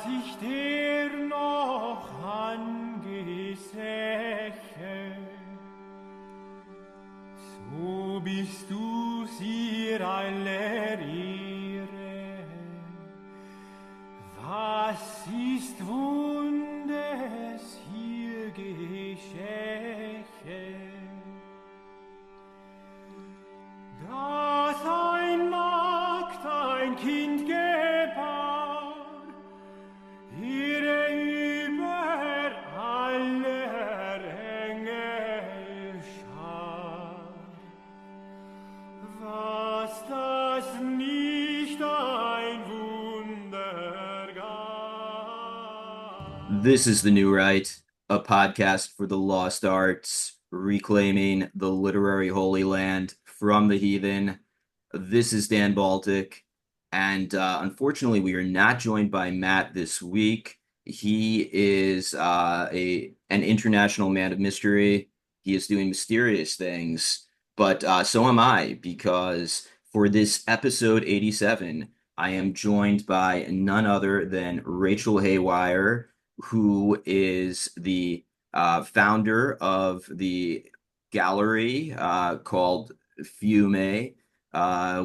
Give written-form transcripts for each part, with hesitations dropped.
ich dir noch angesäche, so bist du ihr aller Ehre. Was ist Wundes hier geschäche? Dass ein Magd ein Kind gebar, ihre über aller Engel Schar. Was das nicht ein Wunder gab. This is The New Right, a podcast for the lost arts, reclaiming the literary holy land from the heathen. This is Dan Baltic, and unfortunately, we are not joined by Matt this week. He is an international man of mystery. He is doing mysterious things, but so am I, because for this episode 87, I am joined by none other than Rachel Haywire, who is the founder of the gallery called Fiume,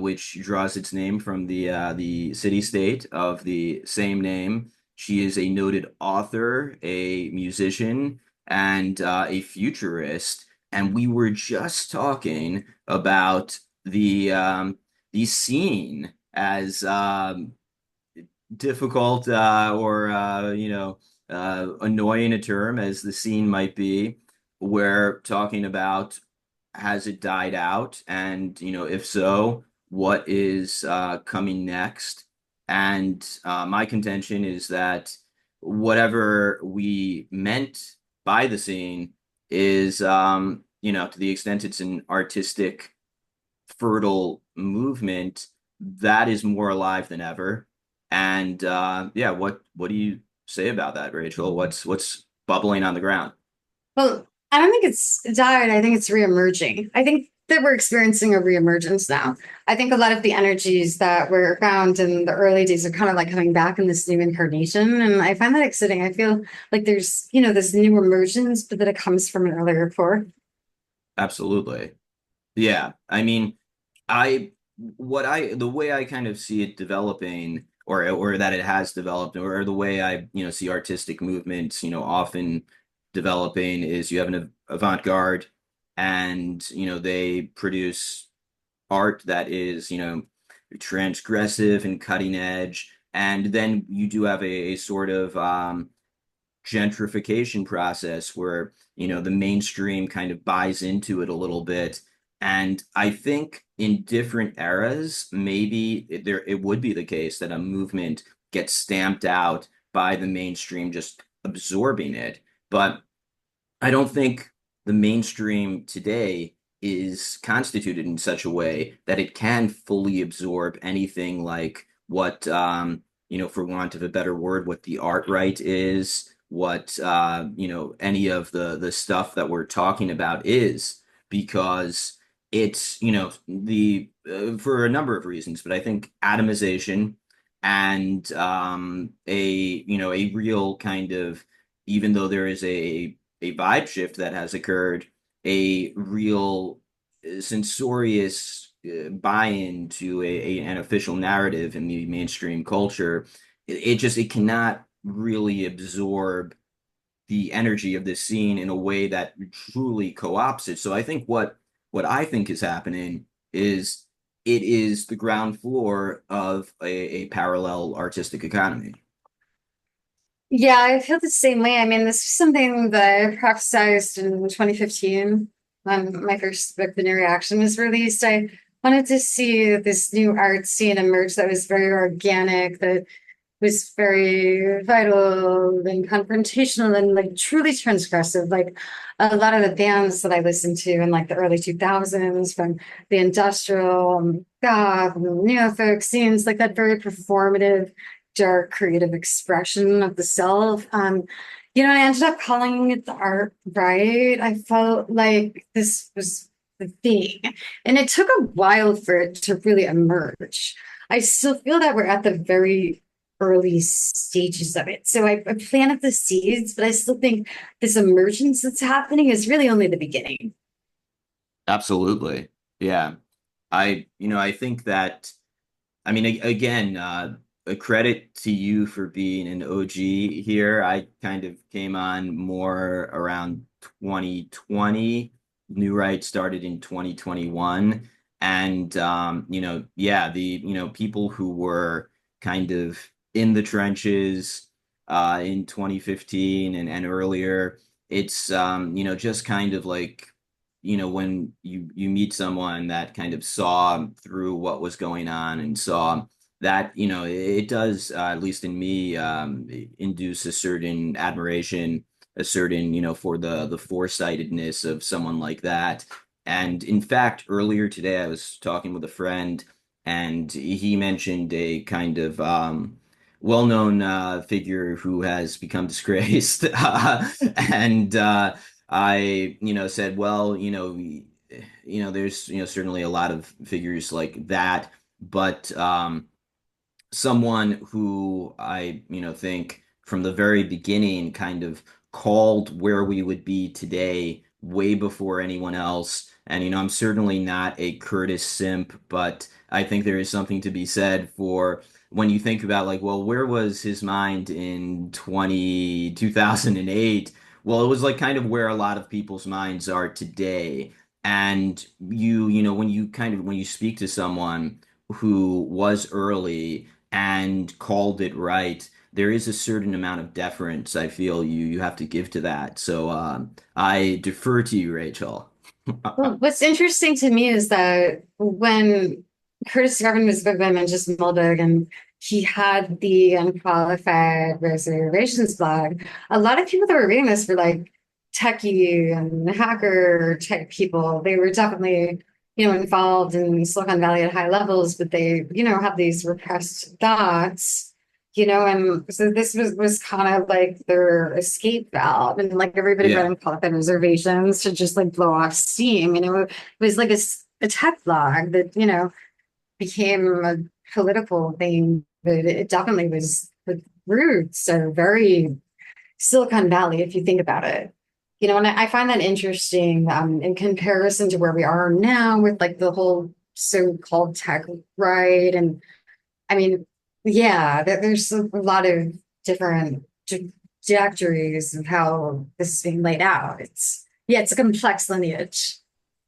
which draws its name from the city-state of the same name. She is a noted author, a musician, and a futurist. And we were just talking about the scene as difficult or annoying a term as the scene might be. We're talking about, has it died out, and if so, what is coming next? And my contention is that whatever we meant by the scene is, to the extent it's an artistic, fertile movement, that is more alive than ever. And yeah, what do you say about that, Rachel? What's bubbling on the ground? Well, I don't think it's died. I think it's reemerging. I think that we're experiencing a reemergence now. I think a lot of the energies that were found in the early days are kind of like coming back in this new incarnation. And I find that exciting. I feel like there's, this new emergence, but that it comes from an earlier core. Absolutely. Yeah. I mean, I the way I kind of see it developing, or that it has developed, or the way I see artistic movements often developing, is you have an avant-garde, and they produce art that is transgressive and cutting edge, and then you do have a sort of gentrification process where the mainstream kind of buys into it a little bit. And I think in different eras, maybe it would be the case that a movement gets stamped out by the mainstream just absorbing it. But I don't think the mainstream today is constituted in such a way that it can fully absorb anything like what, for want of a better word, what the art right is, what, any of the stuff that we're talking about is, because it's, the for a number of reasons, but I think atomization and a real kind of, even though there is a vibe shift that has occurred, a real censorious buy-in to an official narrative in the mainstream culture. It cannot really absorb the energy of this scene in a way that truly co-opts it. So I think what I think is happening is it is the ground floor of a parallel artistic economy. Yeah, I feel the same way. I mean, this is something that I prophesized in 2015 when my first book, The New Reaction, was released. I wanted to see this new art scene emerge that was very organic, that was very vital and confrontational and like truly transgressive. Like a lot of the bands that I listened to in like the early 2000s, from the industrial, goth, and neo folk scenes, like that very performative, dark, creative expression of the self. I ended up calling it the art, right? I felt like this was the thing. And it took a while for it to really emerge. I still feel that we're at the very early stages of it. So I planted the seeds, but I still think this emergence that's happening is really only the beginning. Absolutely. Yeah. I think that, I mean, again, a credit to you for being an OG here. I kind of came on more around 2020. New Right started in 2021. And, yeah, people who were kind of in the trenches in 2015 and earlier, it's, just kind of like, when you meet someone that kind of saw through what was going on and saw that, it does, at least in me, induce a certain admiration, a certain, for the foresightedness of someone like that. And in fact, earlier today, I was talking with a friend, and he mentioned a kind of well-known figure who has become disgraced, and I, said, well, there's, certainly a lot of figures like that, but someone who I, think from the very beginning kind of called where we would be today way before anyone else. And, I'm certainly not a Curtis simp, but I think there is something to be said for when you think about like, well, where was his mind in 2008? Well, it was like kind of where a lot of people's minds are today. And when you speak to someone who was early and called it right, there is a certain amount of deference I feel you have to give to that. So I defer to you, Rachel. Well, what's interesting to me is that when Curtis Garvin was with women, just Mulberg, and he had the unqualified reservations blog, a lot of people that were reading this were like techie and hacker type people. They were definitely, involved in Silicon Valley at high levels, but they, have these repressed thoughts. And so this was kind of like their escape valve, and like everybody read Yeah, in qualified reservations to just like blow off steam. It was like a tech blog that became a political thing, but it definitely was the roots are very Silicon Valley if you think about it. And I find that interesting in comparison to where we are now with like the whole so-called tech right. And I mean, yeah, there's a lot of different trajectories of how this is being laid out. It's a complex lineage.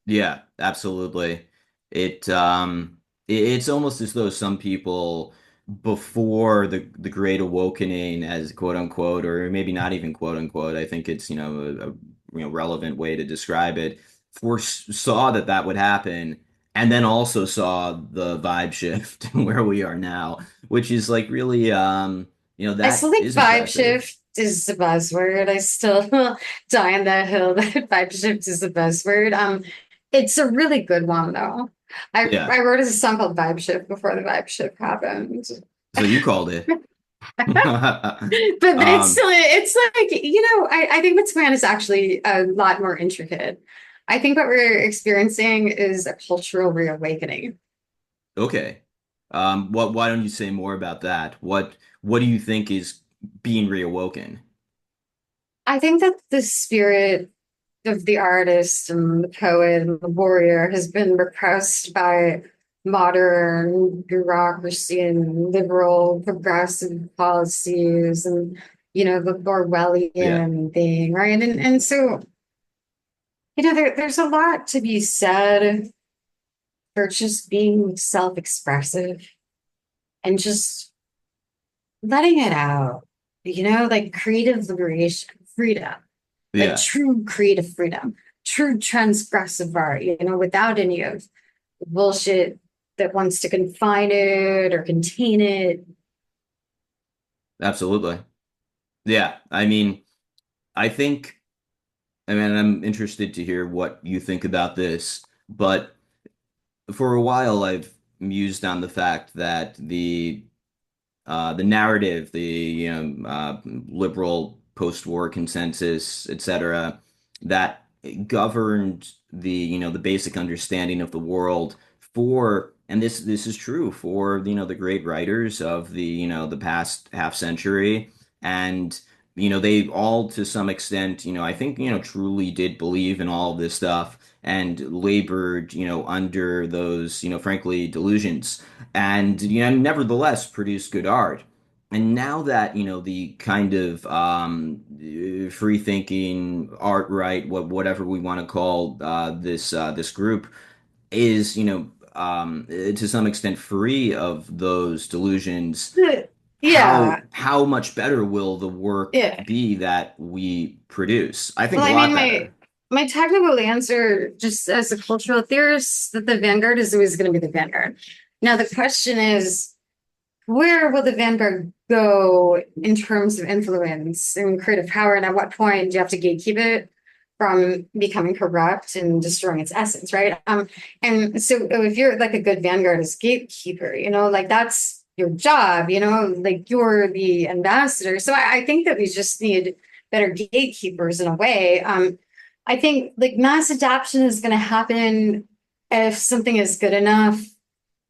yeah, absolutely. It's almost as though some people before the Great Awakening, as quote unquote, or maybe not even quote unquote, I think it's, a relevant way to describe it, foresaw that that would happen, and then also saw the vibe shift where we are now, which is like really, I still that think is vibe impressive. shift is the buzzword. I still die on that hill that vibe shift is the buzzword. It's a really good one though. Yeah. I wrote a song called Vibe Shift before the vibe shift happened. So you called it. But it's Um, still it's like, I think what's going on is actually a lot more intricate. I think what we're experiencing is a cultural reawakening. okay. Why don't you say more about that? What do you think is being reawoken? I think that the spirit of the artist and the poet and the warrior has been repressed by modern bureaucracy and liberal progressive policies and the Yeah. Orwellian thing, right? And so there's a lot to be said for just being self-expressive and just letting it out, like creative liberation, freedom, like Yeah. true creative freedom, true transgressive art, without any of the bullshit that wants to confine it or contain it. Absolutely. Yeah. I'm interested to hear what you think about this, but for a while I've mused on the fact that the narrative, the liberal post-war consensus, etc., that governed the basic understanding of the world for and this is true for, the great writers of the past half century. And they all, to some extent, I think, truly did believe in all of this stuff and labored, under those, frankly, delusions, and nevertheless produced good art. And now that, the kind of free thinking art, right, whatever we want to call this group, is, to some extent free of those delusions, how Yeah, how much better will the work yeah. be that we produce? I think Well, a I lot mean, better. my technical answer, just as a cultural theorist, that the vanguard is always going to be the vanguard. Now, the question is, where will the vanguard go in terms of influence and creative power? And at what point do you have to gatekeep it from becoming corrupt and destroying its essence, right? And so if you're like a good vanguard as gatekeeper, like that's your job, like you're the ambassador. So I think that we just need better gatekeepers in a way. I think like mass adoption is going to happen if something is good enough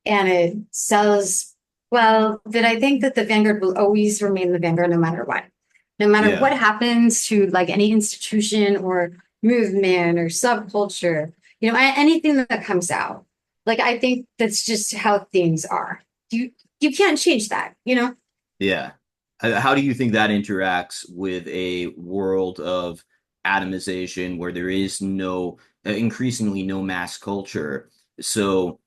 and it sells well, then I think that the vanguard will always remain the vanguard no matter what. No matter what Yeah. happens to like any institution or movement or subculture, anything that comes out. Like I think that's just how things are. You can't change that. Yeah. How do you think that interacts with a world of atomization where there is increasingly no mass culture? So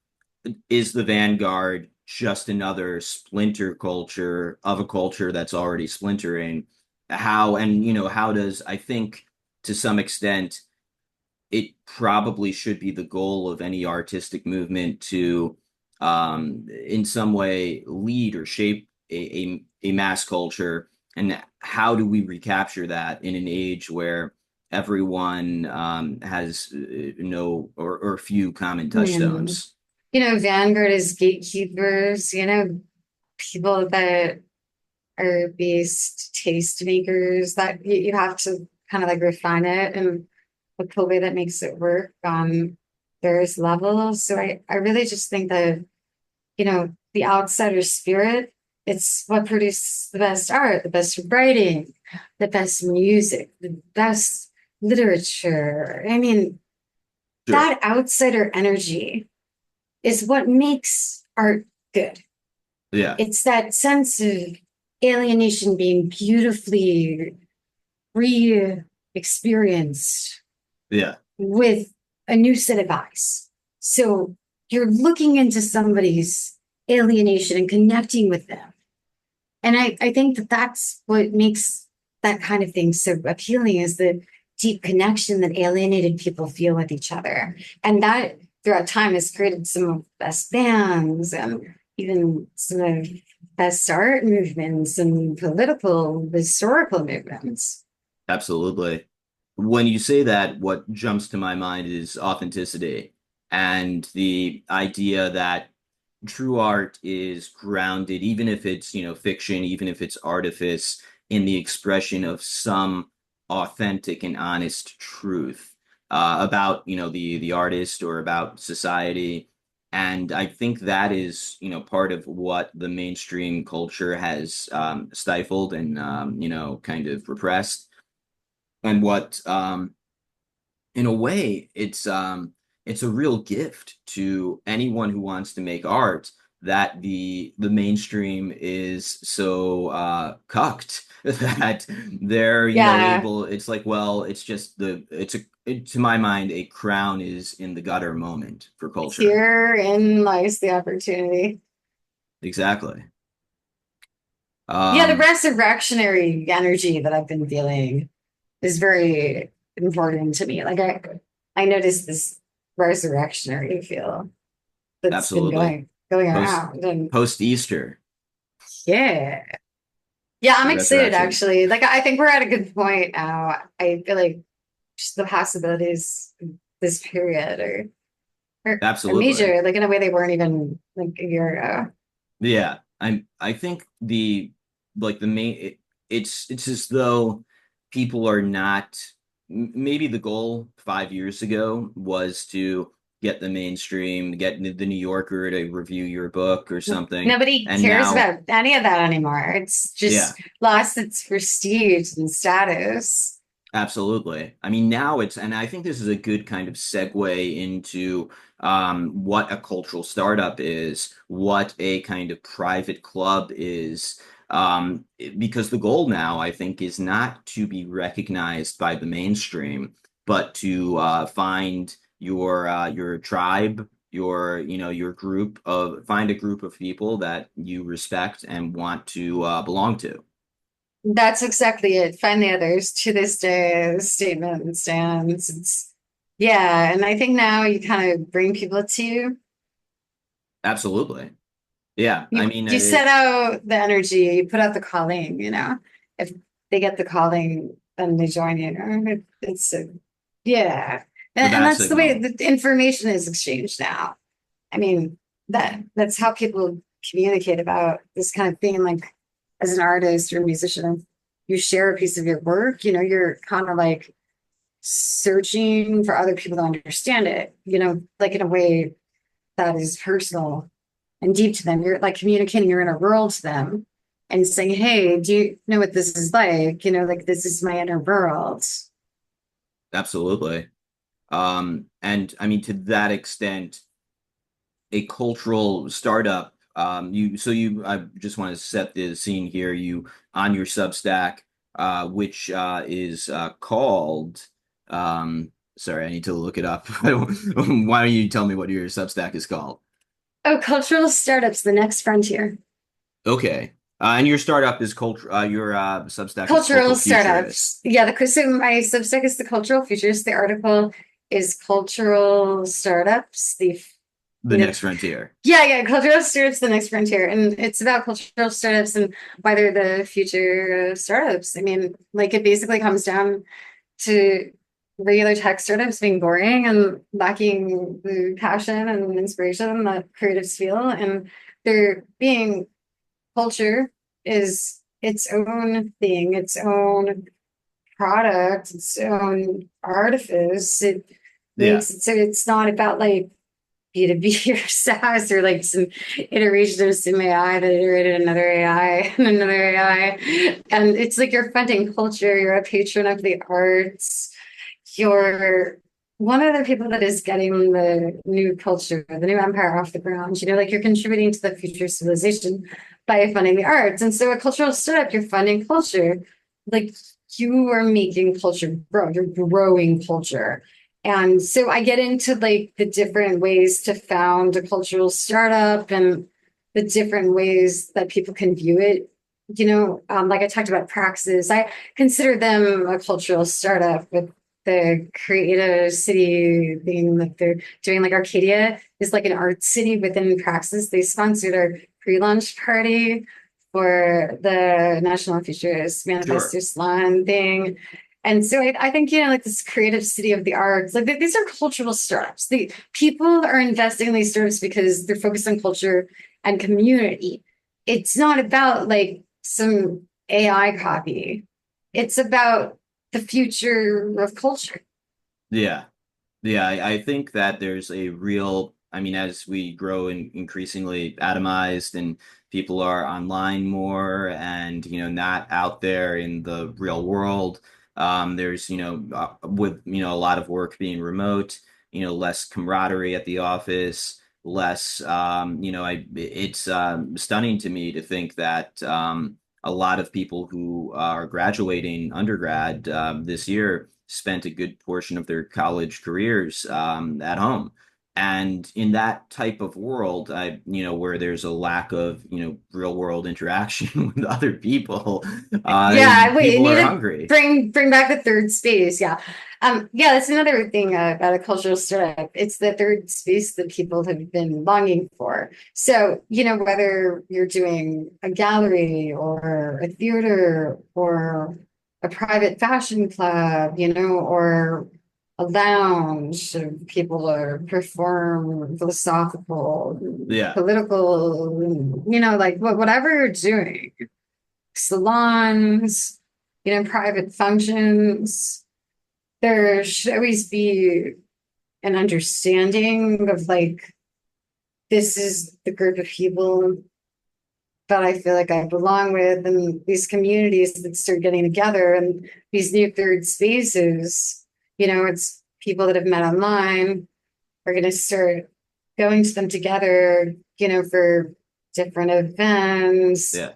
is the vanguard just another splinter culture of a culture that's already splintering? How does, I think, to some extent, it probably should be the goal of any artistic movement to, in some way, lead or shape a mass culture. And how do we recapture that in an age where everyone has no or few common Hmm. touchstones? Vanguard is gatekeepers, people that are based tastemakers that you have to kind of like refine it and a cool way that makes it work on various levels. So I really just think that, the outsider spirit, it's what produces the best art, the best writing, the best music, the best literature. I mean, Sure. that outsider energy is what makes art good. Yeah. It's that sense of alienation being beautifully re-experienced Yeah. with a new set of eyes. So you're looking into somebody's alienation and connecting with them. And I think that that's what makes that kind of thing so appealing is the deep connection that alienated people feel with each other. And that throughout time has created some of the best bands and even some of the best art movements and political, historical movements. Absolutely. When you say that, what jumps to my mind is authenticity and the idea that true art is grounded, even if it's, fiction, even if it's artifice, in the expression of some authentic and honest truth about, the artist or about society. And I think that is, part of what the mainstream culture has stifled and, kind of repressed, and what in a way it's a real gift to anyone who wants to make art that the mainstream is so cucked that they're Yeah, able, it's like, well, it's just to my mind, a crown is in the gutter moment for culture. herein lies the opportunity. Exactly. Yeah, the um resurrectionary energy that I've been feeling is very important to me. Like I noticed this resurrectionary feel that's been Absolutely. going post around. And Post Easter, yeah. Yeah, I'm the excited resurrection. actually. Like I think we're at a good point now. I feel like just the possibilities of this period are Absolutely. major, like in a way they weren't even like a year ago. Yeah, I think the main it's as though people are not, maybe the goal 5 years ago was to get the mainstream, get the New Yorker to review your book or something. Nobody And cares now, about any of that anymore. It's yeah. just lost its prestige and status. Absolutely. I mean, now it's, and I think this is a good kind of segue into what a cultural startup is, what a kind of private club is, because the goal now, I think, is not to be recognized by the mainstream, but to find your tribe, your group of, find a group of people that you respect and want to belong to. That's exactly it. Find the others. To this day, the statement stands. Yeah, and I think now you kind of bring people to you. Absolutely. Yeah, I mean, You set out the energy, you put out the calling, If they get the calling, then they join you. It's yeah. the And bat that's the way signal. the information is exchanged now. I mean, that's how people communicate about this kind of thing. Like as an artist or a musician, you share a piece of your work, you're kind of like searching for other people to understand it, like in a way that is personal and deep to them. You're like communicating your inner world to them and saying, hey, do you know what this is like? Like this is my inner world. Absolutely. And I mean, to that extent, a cultural startup, I just want to set the scene here. You on your Substack, which is called, sorry, I need to look it up. Why don't you tell me what your Substack is called? Oh, cultural startups, the next frontier. Okay. And your startup is culture. Your Substack is Cultural Cultural Futurist. startups. Yeah, so my Substack is the cultural futures. The article is cultural startups. The Next Frontier. Yeah, cultural startups, the next frontier, and it's about cultural startups and why they're the future of startups. I mean, like it basically comes down to regular tech startups being boring and lacking the passion and inspiration that creatives feel, and there being culture is its own thing, its own product, its own artifice. It Yeah. makes it so it's not about like B2B or SaaS or like some iteration of some AI that iterated another AI and another AI. And it's like you're funding culture, you're a patron of the arts, you're one of the people that is getting the new culture, the new empire off the ground. Like you're contributing to the future civilization by funding the arts. And so a cultural startup, you're funding culture. Like you are making culture grow, you're growing culture. And so I get into like the different ways to found a cultural startup and the different ways that people can view it. Like I talked about Praxis, I consider them a cultural startup with the creative city thing that they're doing. Like Arcadia is like an art city within Praxis. They sponsored our pre-launch party for the National Futurist Sure. Manifesto Salon thing. And so I think, like this creative city of the arts, like these are cultural startups. The people are investing in these startups because they're focused on culture and community. It's not about like some AI copy. It's about the future of culture. Yeah. Yeah, I think that there's a real, I mean, as we grow and increasingly atomized and people are online more and, not out there in the real world, there's, with, a lot of work being remote, less camaraderie at the office, less, it's stunning to me to think that a lot of people who are graduating undergrad this year spent a good portion of their college careers at home. And in that type of world, where there's a lack of, real world interaction with other people, Yeah, we people need are to hungry. bring back the third space. Yeah. Yeah, that's another thing about a cultural startup. It's the third space that people have been longing for. So, whether you're doing a gallery or a theater or a private fashion club, or a lounge of people to perform philosophical, Yeah, political, like whatever you're doing, salons, private functions. There should always be an understanding of like, this is the group of people that I feel like I belong with, and these communities that start getting together and these new third spaces, it's people that have met online are going to start going to them together, for different events. Yeah.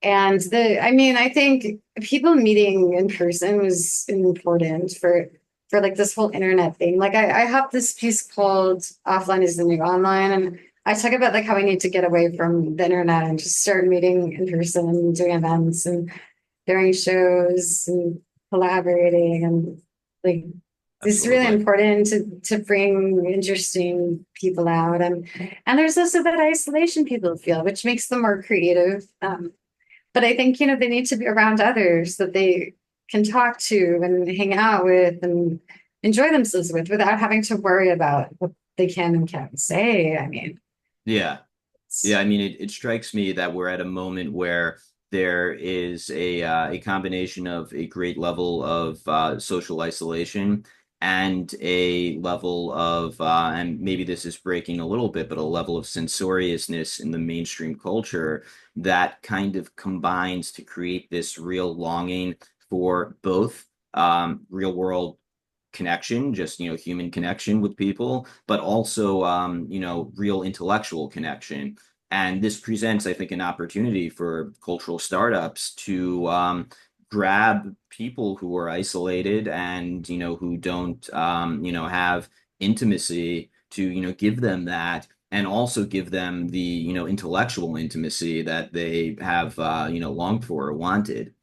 And I think people meeting in person was important for like this whole internet thing. Like I have this piece called Offline is the New Online, and I talk about like how we need to get away from the internet and just start meeting in person and doing events and doing shows and collaborating, and like it's really Absolutely. important to bring interesting people out, and there's also that isolation people feel, which makes them more creative. But I think, they need to be around others that they can talk to and hang out with and enjoy themselves with without having to worry about what they can and can't say. I mean, Yeah. Yeah, it's- I mean, it strikes me that we're at a moment where there is a combination of a great level of social isolation and a level of and maybe this is breaking a little bit, but a level of censoriousness in the mainstream culture that kind of combines to create this real longing for both real world connection, just human connection with people, but also real intellectual connection. And this presents, I think, an opportunity for cultural startups to grab people who are isolated and who don't have intimacy to give them that, and also give them the intellectual intimacy that they have longed for or wanted.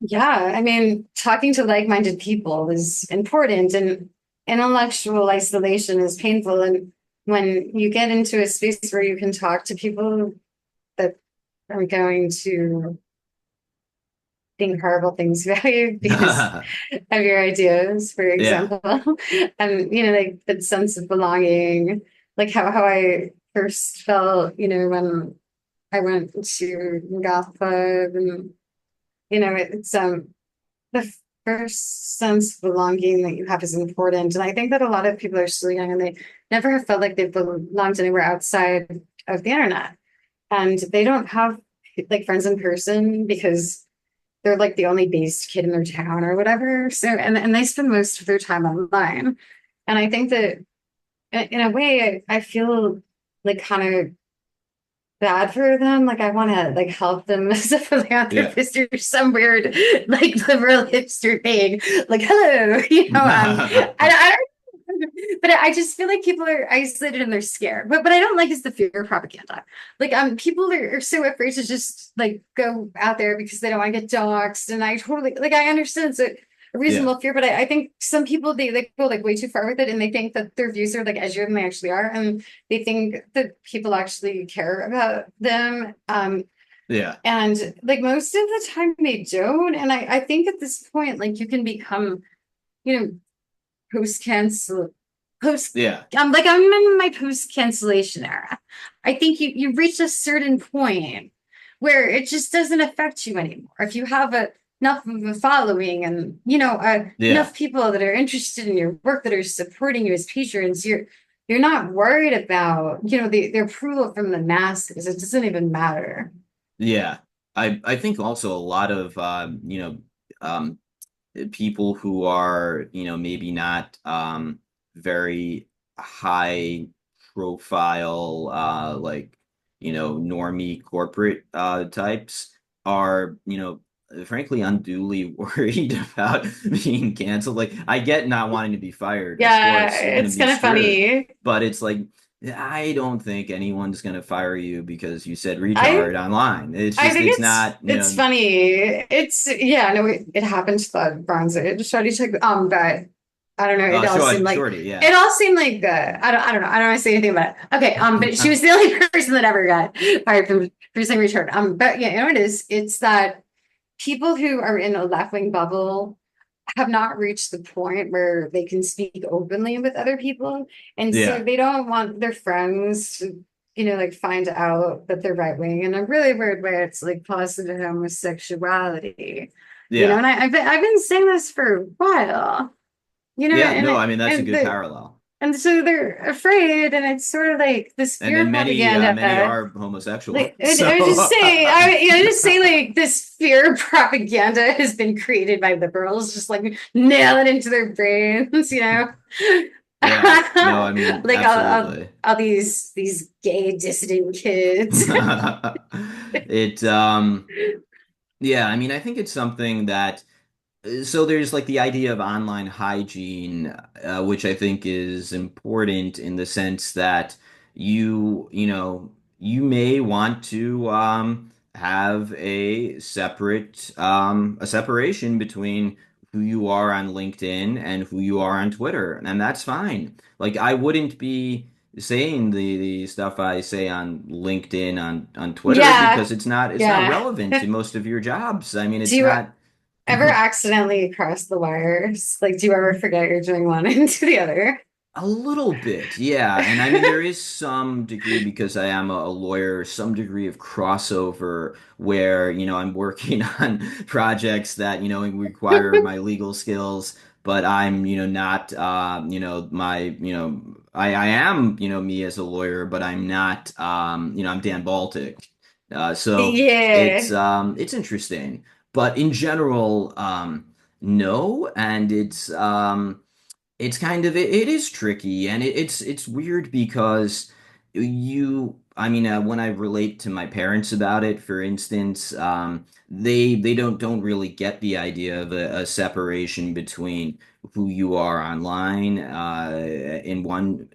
yeah, I mean, talking to like-minded people is important, and intellectual isolation is painful. And when you get into a space where you can talk to people that are going to think horrible things about you because of your ideas, for Yeah. example. And like that sense of belonging, like how I first felt, when I went to goth club, and it's the first sense of belonging that you have is important. And I think that a lot of people are still young and they never have felt like they've belonged anywhere outside of the internet. And they don't have like friends in person because they're like the only based kid in their town or whatever. So, and they spend most of their time online. And I think that in a way, I feel like kind of bad for them. Like I want to like help them as a Yeah. philanthropist or some weird like liberal hipster thing. Like, hello, I don't, but I just feel like people are isolated and they're scared. But I don't like is the fear propaganda. Like people are so afraid to just like go out there because they don't want to get doxxed. And I totally like I understand it's a Yeah. reasonable fear, but I think some people they go like way too far with it, and they think that their views are like edgier than they actually are, and they think that people actually care about them. Yeah. And like most of the time they don't. And I think at this point, like you can become, you know, post cancel post Yeah. I'm like I'm in my post cancellation era. I think you reach a certain point where it just doesn't affect you anymore. If you have enough of a following, and Yeah. enough people that are interested in your work that are supporting you as patrons, you're not worried about the approval from the masses. It doesn't even matter. Yeah. I think also a lot of um people who are, maybe not very high profile like, normie corporate types are, frankly unduly worried about being canceled. Like I get not wanting to be fired. Of Yeah, course, you're gonna it's be kind of screwed. funny. But it's like I don't think anyone's gonna fire you because you said I retard online. It's I just think it's not, it's funny. It's yeah, no, it happened to the Bronze Age. Shorty took but I don't know. It all seemed like Shorty, yeah. I don't know. I don't want to say anything about it. Okay, but she was the only person that ever got fired for saying retard. But yeah, it is. It's that people who are in a left wing bubble have not reached the point where they can speak openly with other people. And so Yeah. they don't want their friends to, like find out that they're right wing in a really weird way. It's like positive homosexuality, Yeah. and I've been saying this for a while, Yeah, and no, I mean that's a good the parallel. And so they're afraid, and it's sort of like this And fear then many many propaganda. are homosexual. Like I was just So saying, I just say like this fear propaganda has been created by liberals, just like nail it into their brains, you know. yeah, no, I mean, Like absolutely. all these gay dissident kids. It yeah, I mean, I think it's something that so there's like the idea of online hygiene, which I think is important in the sense that you know, you may want to have a separation between who you are on LinkedIn and who you are on Twitter, and that's fine. Like I wouldn't be saying the stuff I say on LinkedIn on Twitter Yeah, because it's not yeah. relevant to most of your jobs. I mean, Do it's you not. ever accidentally cross the wires? Like, do you ever forget you're doing one into the other? A little bit, yeah. And I mean, there is some degree because I am a lawyer, some degree of crossover where, I'm working on projects that, require my legal skills, but I'm, not, I am, me as a lawyer, but I'm not, I'm Dan Baltic. So Yeah. it's interesting. But in general, no. And it's kind of it is tricky and it's weird because I mean when I relate to my parents about it for instance they don't really get the idea of a separation between who you are online in one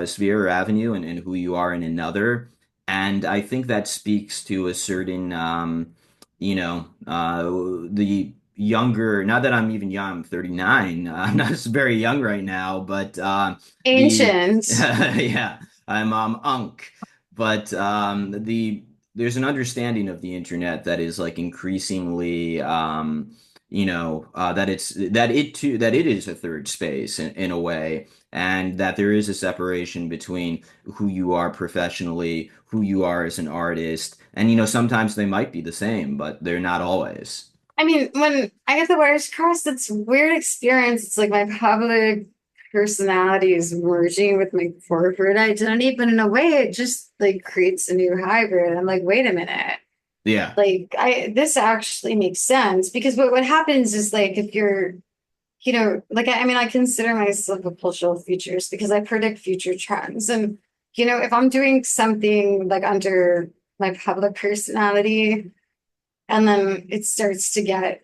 sphere or avenue and who you are in another, and I think that speaks to a certain the younger, not that I'm even young, I'm 39. I'm not very young right now, but the Ancient. yeah, I'm unk. But there's an understanding of the internet that is like increasingly that it is a third space in a way, and that there is a separation between who you are professionally, who you are as an artist, and sometimes they might be the same, but they're not always. I mean, when I get the wires crossed, it's a weird experience. It's like my public personality is merging with my corporate identity, but in a way, it just like creates a new hybrid. I'm like, wait a minute. Yeah. Like, this actually makes sense because what happens is like if you're, like I mean, I consider myself a cultural futurist because I predict future trends. And, if I'm doing something like under my public personality, and then it starts to get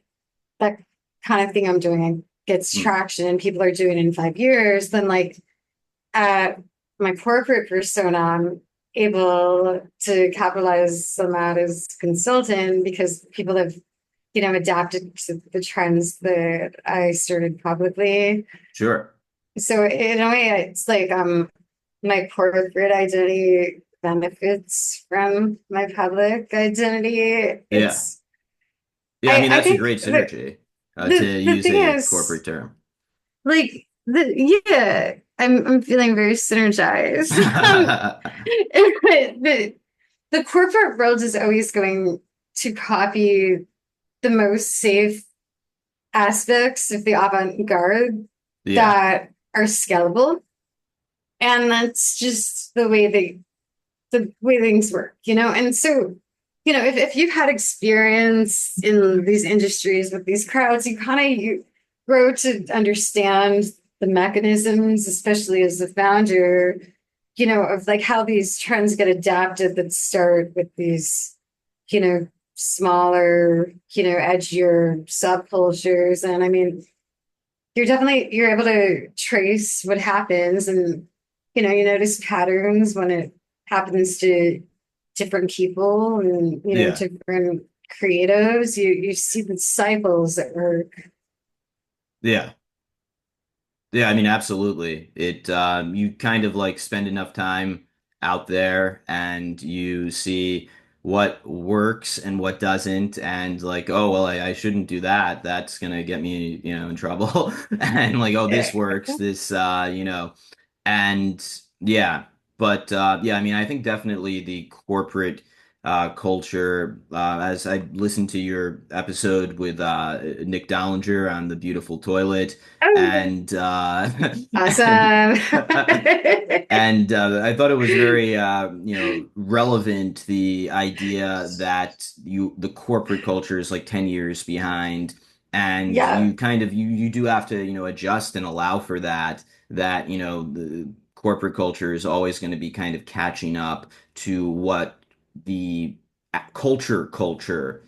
that kind of thing I'm doing gets Mm, traction and people are doing it in 5 years, then like at my corporate persona, I'm able to capitalize on that as consultant because people have, adapted to the trends that I started publicly. sure. So in a way, it's like my corporate identity benefits from my public identity. Yeah. It's Yeah, I mean I that's a think great the synergy to the use thing a corporate is term. like yeah, I'm feeling very synergized. The the corporate world is always going to copy the most safe aspects of the avant-garde Yeah. that are scalable. And that's just the way things work, And so, if you've had experience in these industries with these crowds, you grow to understand the mechanisms, especially as a founder, of like how these trends get adapted that start with these, you know, smaller, edgier subcultures. And I mean, you're able to trace what happens and you notice patterns when it happens to different people and Yeah. different creatives. You see the cycles that work. Yeah. Yeah, I mean, absolutely. It you kind of like spend enough time out there and you see what works and what doesn't, and like, oh well, I shouldn't do that. That's gonna get me, in trouble. And like, oh, this works. This and yeah, but yeah, I mean, I think definitely the corporate culture. As I listened to your episode with Nick Dollinger on the beautiful toilet, Oh, and awesome. and I thought it was very relevant, the idea that the corporate culture is like 10 years behind, and Yeah. you do have to adjust and allow for that the corporate culture is always going to be kind of catching up to what the culture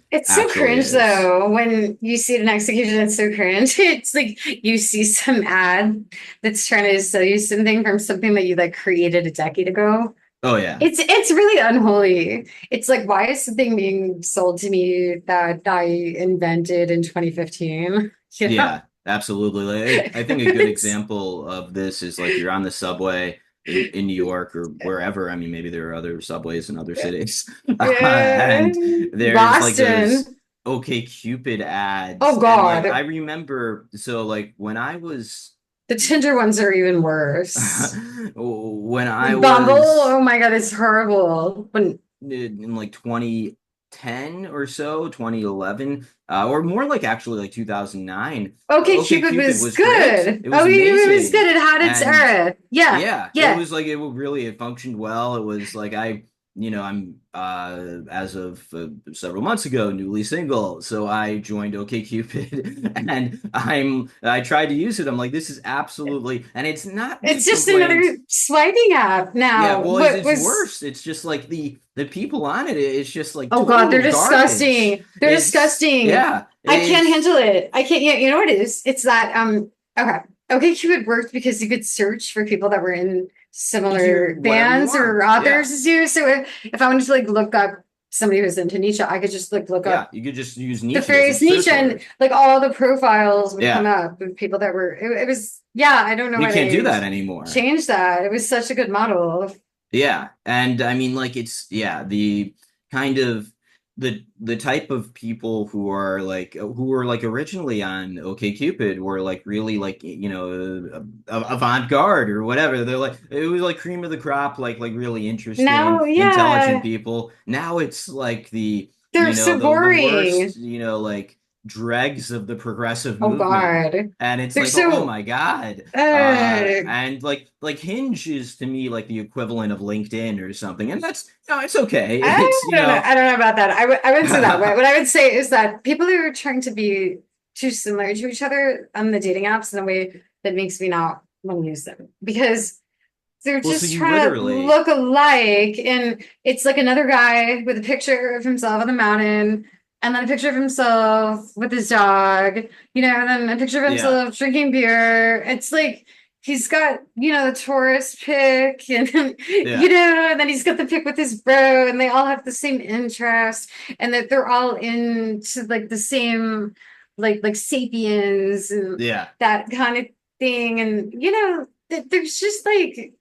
It's so actually cringe is. though when you see it in execution. It's so cringe. It's like you see some ad that's trying to sell you something from something that you like created a decade ago. Oh yeah. It's really unholy. It's like, why is something being sold to me that I invented in 2015? You know? Yeah, absolutely. Like, I think a good It's example of this is like you're on the subway in New York or wherever. I mean, maybe there are other subways in other cities. And there's like those Boston. OK Cupid Oh ads. And like I God. remember, so like when I was The Tinder ones are even worse. when I Bumble, was oh my God, it's horrible. When in like 2010 or so, 2011, or more like actually like 2009. Okay, OK Cupid Cupid was was great. good. It was Okay, Cupid was amazing. good. It had its And era. Yeah, yeah, it yeah. was like it functioned well. It was like I'm as of several months ago newly single, so I joined OK Cupid and I tried to use it. I'm like, this is absolutely, and it's not my It's just complaint. another swiping app Yeah, now. well, What it's was worse. It's just like the people on it. It's just like Oh God, they're total garbage. disgusting. They're disgusting. Yeah, I can't it's handle it. I can't. Yeah, you know what it is? It's that okay. Okay, Cupid worked because you could search for people that were in you can do similar whatever you bands or want. Yeah, authors as you. So if I wanted to like look up somebody who's into Nietzsche, I could just like look yeah. up You could just use the Nietzsche as a phrase search Nietzsche and word. like all the profiles would come Yeah, up of people that were it was yeah, I don't know you why can't do they that anymore. changed that. It was such a good model. Yeah, and I mean, like the kind of the type of people who are like originally on OkCupid were like really like avant-garde or whatever. They're like it was like cream of the crop, like really Now, interesting, intelligent yeah, people. Now it's like they're so the worst boring. like dregs of the progressive Oh movement, God. and it's They're like oh so my God. uh And like Hinge is to me like the equivalent of LinkedIn or something, and that's it's okay. It's I don't know. I don't know about that. I wouldn't say that way. What I would say is that people who are trying to be too similar to each other on the dating apps in a way that makes me not want to use them because they're well, so just you trying to literally look alike. And it's like another guy with a picture of himself on the mountain, and then a picture of himself with his dog, and then a picture of yeah himself drinking beer. It's like he's got, the tourist pic, and then, yeah and then he's got the pic with his bro, and they all have the same interest, and that they're all into like the same, like sapiens and yeah that kind of thing. And, there's just like,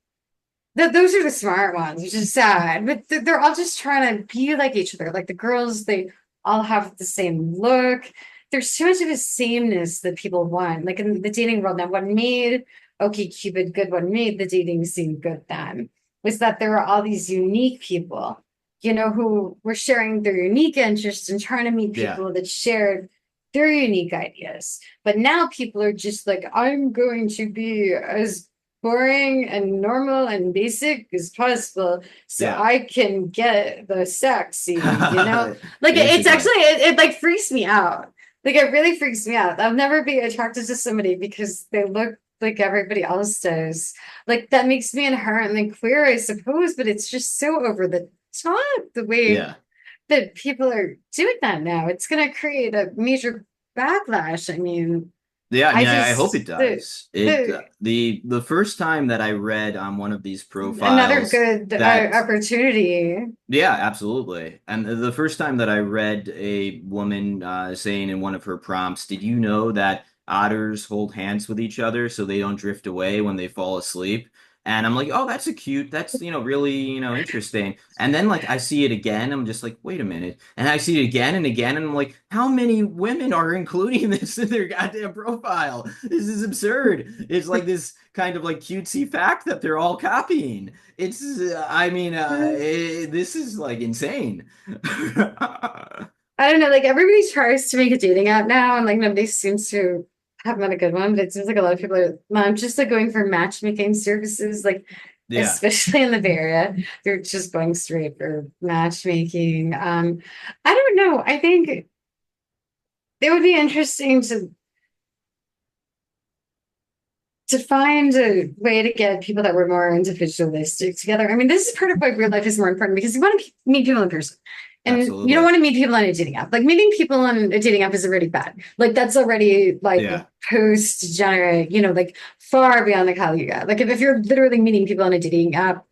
those are the smart ones, which is sad, but they're all just trying to be like each other. Like the girls, they all have the same look. There's too much of a sameness that people want. Like in the dating world now, what made OkCupid good, what made the dating scene good then was that there were all these unique people, who were sharing their unique interests and trying to meet yeah people that shared their unique ideas. But now people are just like, I'm going to be as boring and normal and basic as possible so yeah I can get the sexy. Like it's basically. actually it like freaks me out. Like it really freaks me out. I'll never be attracted to somebody because they look like everybody else does. Like that makes me inherently queer, I suppose, but it's just so over the top the way Yeah. that people are doing that now. It's gonna create a major backlash. I mean, Yeah, I I mean, I hope just it does. It the the first time that I read on one of these another profiles good that opportunity. yeah, absolutely. And the first time that I read a woman saying in one of her prompts, "Did you know that otters hold hands with each other so they don't drift away when they fall asleep?" And I'm like, oh, that's, really, interesting. And then like I see it again, I'm just like, wait a minute. And I see it again and again, and I'm like, how many women are including this in their goddamn profile? This is absurd. It's like this kind of like cutesy fact that they're all copying. This is like insane. I don't know, like everybody tries to make a dating app now, and like nobody seems to have met a good one. But it seems like a lot of people are just like going for matchmaking services, like Yeah. especially in the Bay Area, they're just going straight for matchmaking. I don't know. I think it would be interesting to find a way to get people that were more individualistic together. I mean, this is part of why real life is more important, because you want to meet people in person. And you don't Absolutely. want to meet people on a dating app. Like meeting people on a dating app is already bad. Like that's already like Yeah. post-degenerate, like far beyond the Kali-Yuga. Like if you're literally meeting people on a dating app,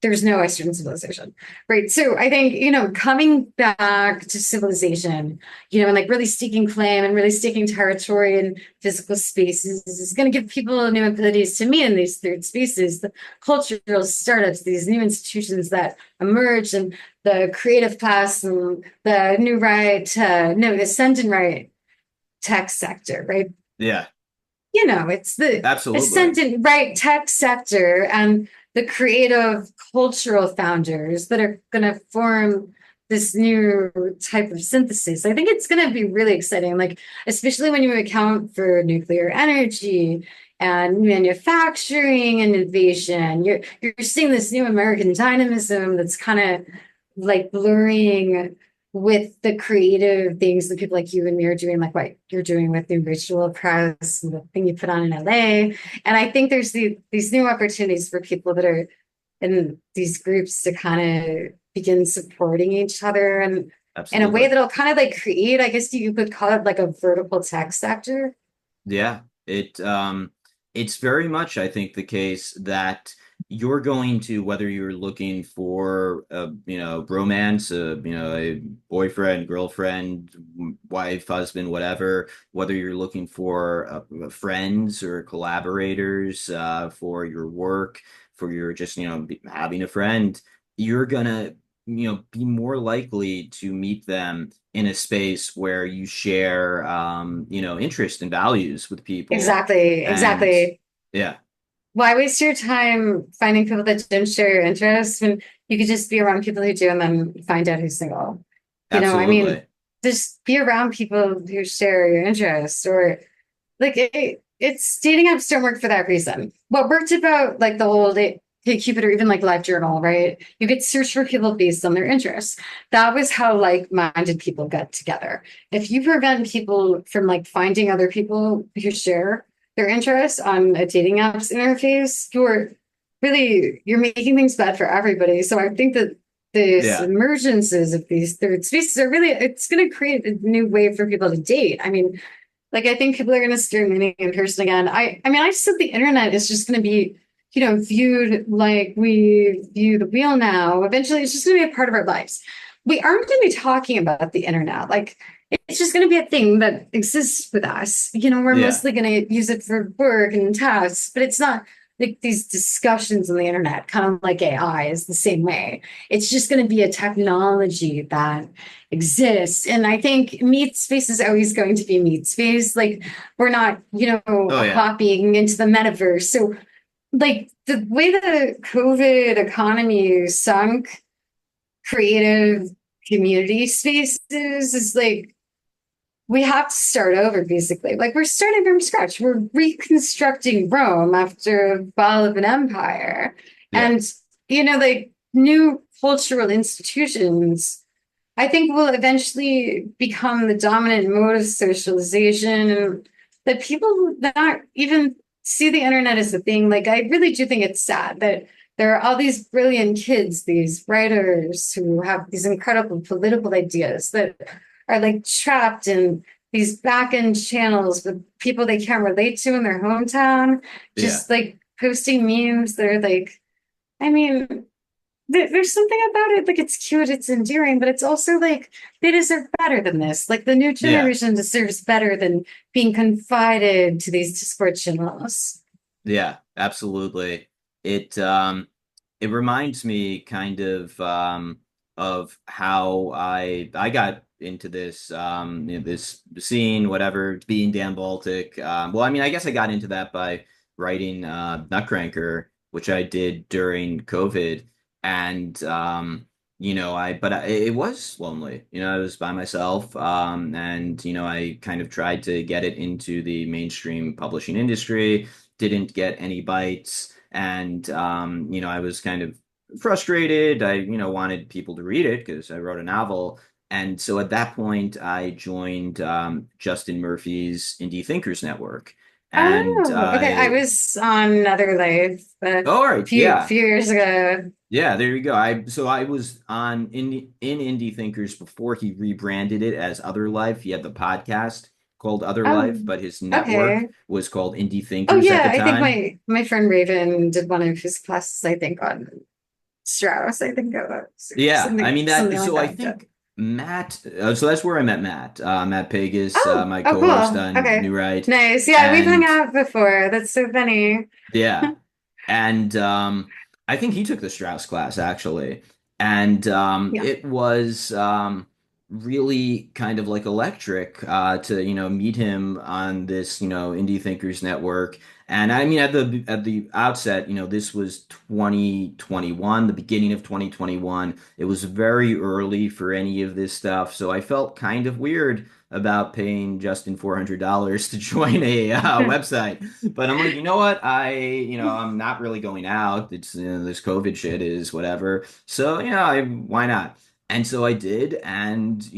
there's no Western civilization, right? So I think, coming back to civilization, and like really staking claim and really staking territory and physical spaces is going to give people new abilities to meet in these third spaces, the cultural startups, these new institutions that emerge, and the creative class and the new right, no, ascendant right tech sector, right? Yeah. It's the Absolutely. ascendant right tech sector and the creative cultural founders that are going to form this new type of synthesis. I think it's going to be really exciting, like especially when you account for nuclear energy and manufacturing and innovation. You're seeing this new American dynamism that's kind of like blurring with the creative things that people like you and me are doing, like what you're doing with the Ritual Press and the thing you put on in LA. And I think there's these new opportunities for people that are in these groups to kind of begin supporting each other, and in a way Absolutely. that'll kind of like create, I guess you could call it like a vertical tech sector. Yeah, it's very much, I think, the case that you're going to, whether you're looking for a, romance, a boyfriend, girlfriend, wife, husband, whatever, whether you're looking for friends or collaborators, for your work, for your just, having a friend, you're gonna, be more likely to meet them in a space where you share interest and values with people. Exactly, And exactly. yeah, Why waste your time finding people that don't share your interests when you could just be around people who do and then find out who's single? I mean, absolutely. just be around people who share your interests, or like it's dating apps don't work for that reason. What worked about like the old Cupid or even like Live Journal, right? You could search for people based on their interests. That was how like-minded people got together. If you prevent people from like finding other people who share their interests on a dating apps interface, you're making things bad for everybody. So I think that this Yeah. emergences of these third spaces are really, it's going to create a new way for people to date. I mean, like I think people are going to start meeting in person again. I mean, I just think the internet is just going to be, viewed like we view the wheel now. Eventually, it's just going to be a part of our lives. We aren't going to be talking about the internet. Like it's just going to be a thing that exists with us. We're Yeah. mostly going to use it for work and tasks, but it's not like these discussions on the internet, kind of like AI is the same way. It's just going to be a technology that exists. And I think meat space is always going to be meat space. Like we're not, Oh yeah. hopping into the metaverse. So like the way the COVID economy sunk creative community spaces is like we have to start over basically. Like we're starting from scratch. We're reconstructing Rome after the fall of an empire. Yeah. And like new cultural institutions I think will eventually become the dominant mode of socialization, and that people not even see the internet as a thing. Like, I really do think it's sad that there are all these brilliant kids, these writers who have these incredible political ideas that are like trapped in these back end channels with people they can't relate to in their hometown, Yeah. just like posting memes that are like, I mean, there's something about it, like it's cute, it's endearing, but it's also like they deserve better than this. Like the new Yeah. generation deserves better than being confided to these Discord channels. Yeah. Absolutely. it reminds me kind of how I got into this this scene, whatever, being Dan Baltic. Well, I mean, I guess I got into that by writing Nutcranker, which I did during COVID, and it was lonely. I was by myself, and I kind of tried to get it into the mainstream publishing industry, didn't get any bites, and I was kind of frustrated. I wanted people to read it because I wrote a novel. And so at that point, I joined Justin Murphy's Indie Thinkers Network. And Oh, okay. I was on Another Life a all right, yeah. few years ago. Yeah, there you go. I was on Indie Thinkers before he rebranded it as Other Life. He had the podcast called Other Life, Oh, but his network okay. was called Indie Oh Thinkers at yeah, the I think time. my friend Raven did one of his classes, I think, on Strauss, I think it was, or Yeah, I mean that. something like So I that. Yeah. think Matt. So that's where I met Matt. Matt Pegas, Oh, my oh, co-host cool. on Okay. New Right, Nice. Yeah, we've hung and out before. That's so funny. yeah, and I think he took the Strauss class actually, and Yeah. it was really kind of like electric to meet him on this Indie Thinkers Network. And I mean at the outset, this was 2021, the beginning of 2021. It was very early for any of this stuff, so I felt kind of weird about paying Justin $400 to join a website. But I'm like, you know what? I'm not really going out. It's this COVID shit is whatever. So why not? And so I did, and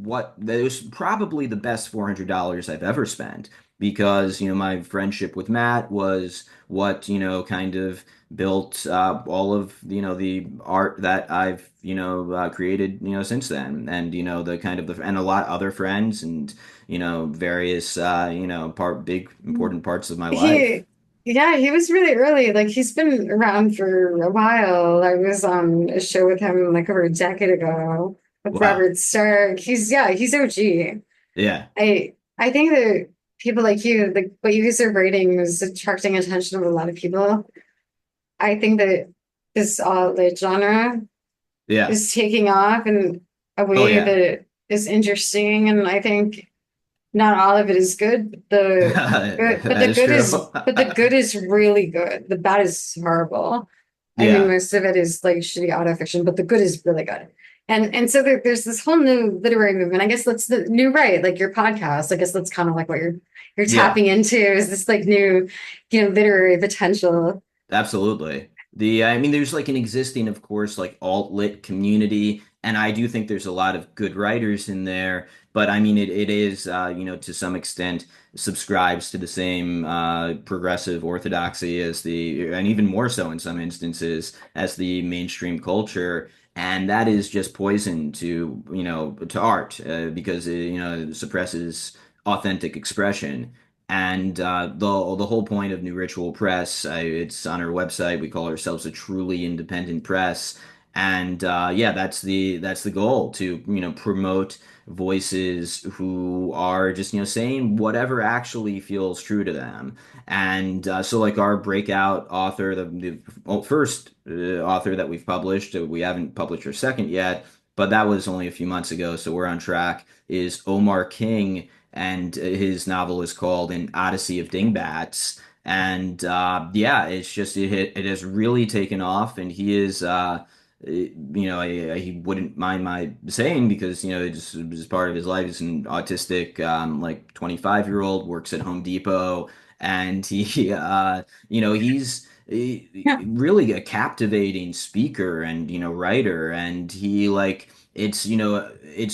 what? That was probably the best $400 I've ever spent because my friendship with Matt was what kind of built all of the art that I've created since then, and the kind of and a lot other friends and various big important parts of my life. He, yeah, he was really early. Like he's been around for a while. I was on a show with him like over a decade ago with Wow. Robert Stark. He's OG. Yeah. I think that people like you, like what you guys are writing is attracting attention of a lot of people. I think that this lit genre Yeah. is taking off in a Oh way yeah. that is interesting, and I think not all of it is good, That is true. but the good is really good. The bad is horrible. I think Yeah. most of it is like shitty auto fiction, but the good is really good. And so there's this whole new literary movement. I guess that's the new right, like your podcast. I guess that's kind of like what you're Yeah. tapping into is this like new, literary potential. Absolutely. I mean, there's like an existing, of course, like alt-lit community, and I do think there's a lot of good writers in there, but I mean, it is, to some extent subscribes to the same progressive orthodoxy as and even more so in some instances, as the mainstream culture. And that is just poison to art because it suppresses authentic expression. And the whole point of New Ritual Press, it's on our website. We call ourselves a truly independent press, and yeah, that's the goal to promote voices who are just saying whatever actually feels true to them. And so like our breakout author, the first author that we've published, we haven't published our second yet, but that was only a few months ago, so we're on track. Is Omar King, and his novel is called An Odyssey of Dingbats. And yeah, it has really taken off, and he is he wouldn't mind my saying because it's part of his life. He's an autistic like 25-year-old, works at Home Depot, and he he's really a captivating speaker and writer, and he like it's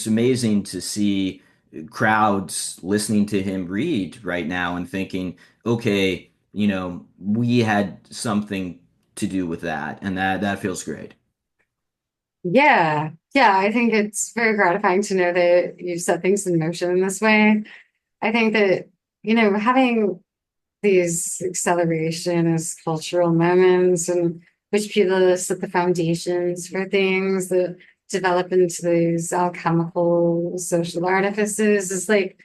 amazing to see crowds listening to him read right now and thinking, okay, we had something to do with that, and that feels great. Yeah. Yeah, I think it's very gratifying to know that you've set things in motion in this way. I think that, having these accelerationist cultural moments and which people set the foundations for things that develop into these alchemical social artifices is like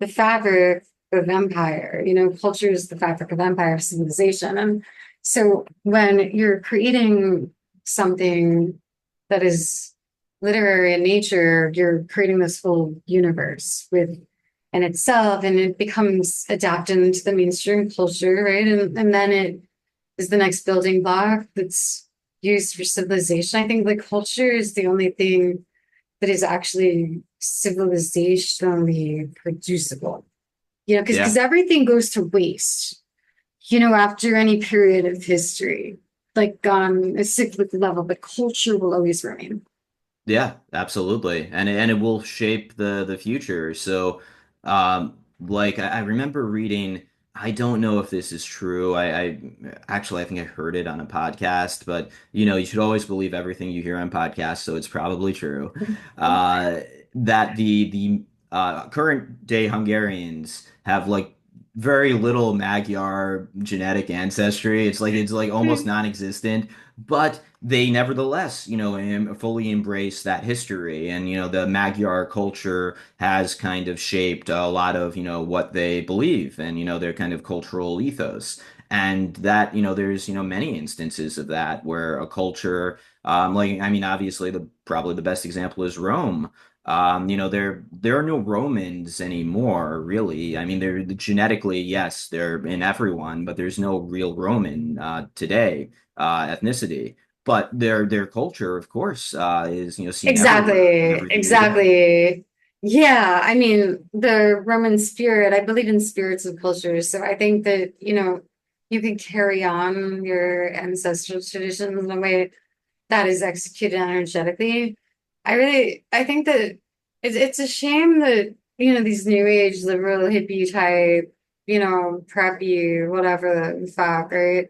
the fabric of empire. Culture is the fabric of empire civilization. And So when you're creating something that is literary in nature, you're creating this whole universe with in itself, and it becomes adapted into the mainstream culture, right? And then it is the next building block that's used for civilization. I think like culture is the only thing that is actually civilizationally producible. You know, Yeah. because everything goes to waste, you know, after any period of history, like on a cyclic level, but culture will always remain. Yeah, absolutely. And it will shape the future. So like I remember reading, I don't know if this is true. I actually I think I heard it on a podcast, but you should always believe everything you hear on podcasts, so it's probably true. Uh that the current day Hungarians have like very little Magyar genetic ancestry. It's like almost non-existent, but they nevertheless, fully embrace that history. And, the Magyar culture has kind of shaped a lot of, what they believe and, their kind of cultural ethos. And that, there's, many instances of that where a culture, I mean, obviously probably the best example is Rome. There are no Romans anymore, really. I mean, they're genetically, yes, they're in everyone, but there's no real Roman today ethnicity. But their culture, of course, is seen everywhere in Exactly, everything they do. exactly. Yeah, I mean, the Roman spirit, I believe in spirits of culture. So I think that, you can carry on your ancestral traditions in a way that is executed energetically. I think that it's a shame that, these new age liberal hippie type, preppy, whatever the fuck, right?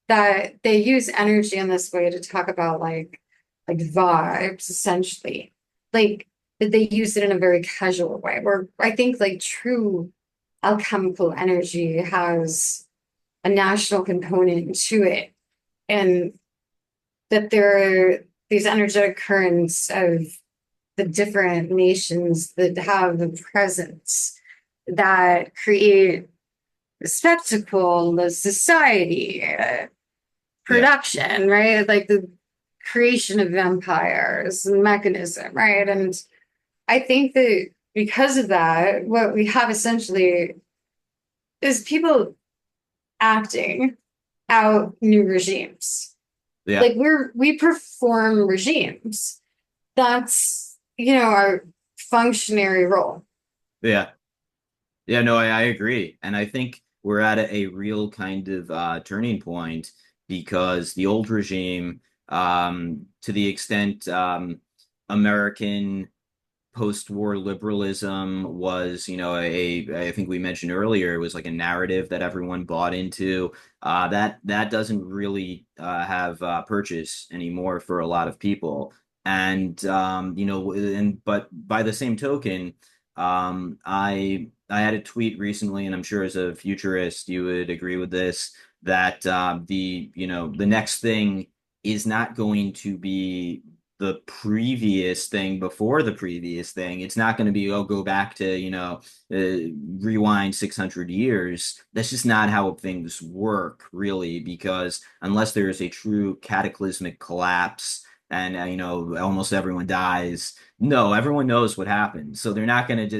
That they use energy in this way to talk about like vibes essentially. Like that they use it in a very casual way where I think like true alchemical energy has a national component to it, and that there are these energetic currents of the different nations that have a presence that create the spectacle, the society, Yeah. production, right? Like the creation of empires and mechanism, right? And I think that because of that, what we have essentially is people acting out new regimes. Yeah. Like we perform regimes. That's, our functionary role. Yeah. Yeah, no, I agree. And I think we're at a real kind of turning point because the old regime, to the extent American post-war liberalism was, I think we mentioned earlier, it was like a narrative that everyone bought into. That doesn't really have purchase anymore for a lot of people. And but by the same token, I had a tweet recently, and I'm sure as a futurist you would agree with this, that the next thing is not going to be the previous thing before the previous thing. It's not going to be, oh, go back to, rewind 600 years. That's just not how things work, really, because unless there is a true cataclysmic collapse and, almost everyone dies, no, everyone knows what happened. So they're not going to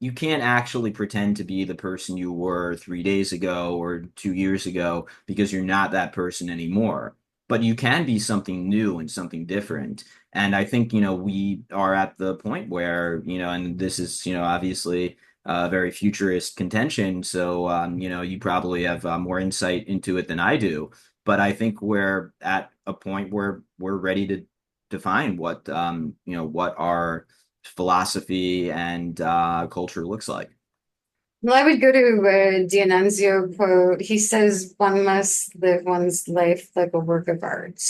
you can't actually pretend to be the person you were 3 days ago or 2 years ago because you're not that person anymore, but you can be something new and something different. And I think, we are at the point where, and this is, obviously a very futurist contention. So, you probably have more insight into it than I do. But I think we're at a point where we're ready to define what our philosophy and culture looks like. Well, I would go to a D'Annunzio quote. He says, one must live one's life like a work of art.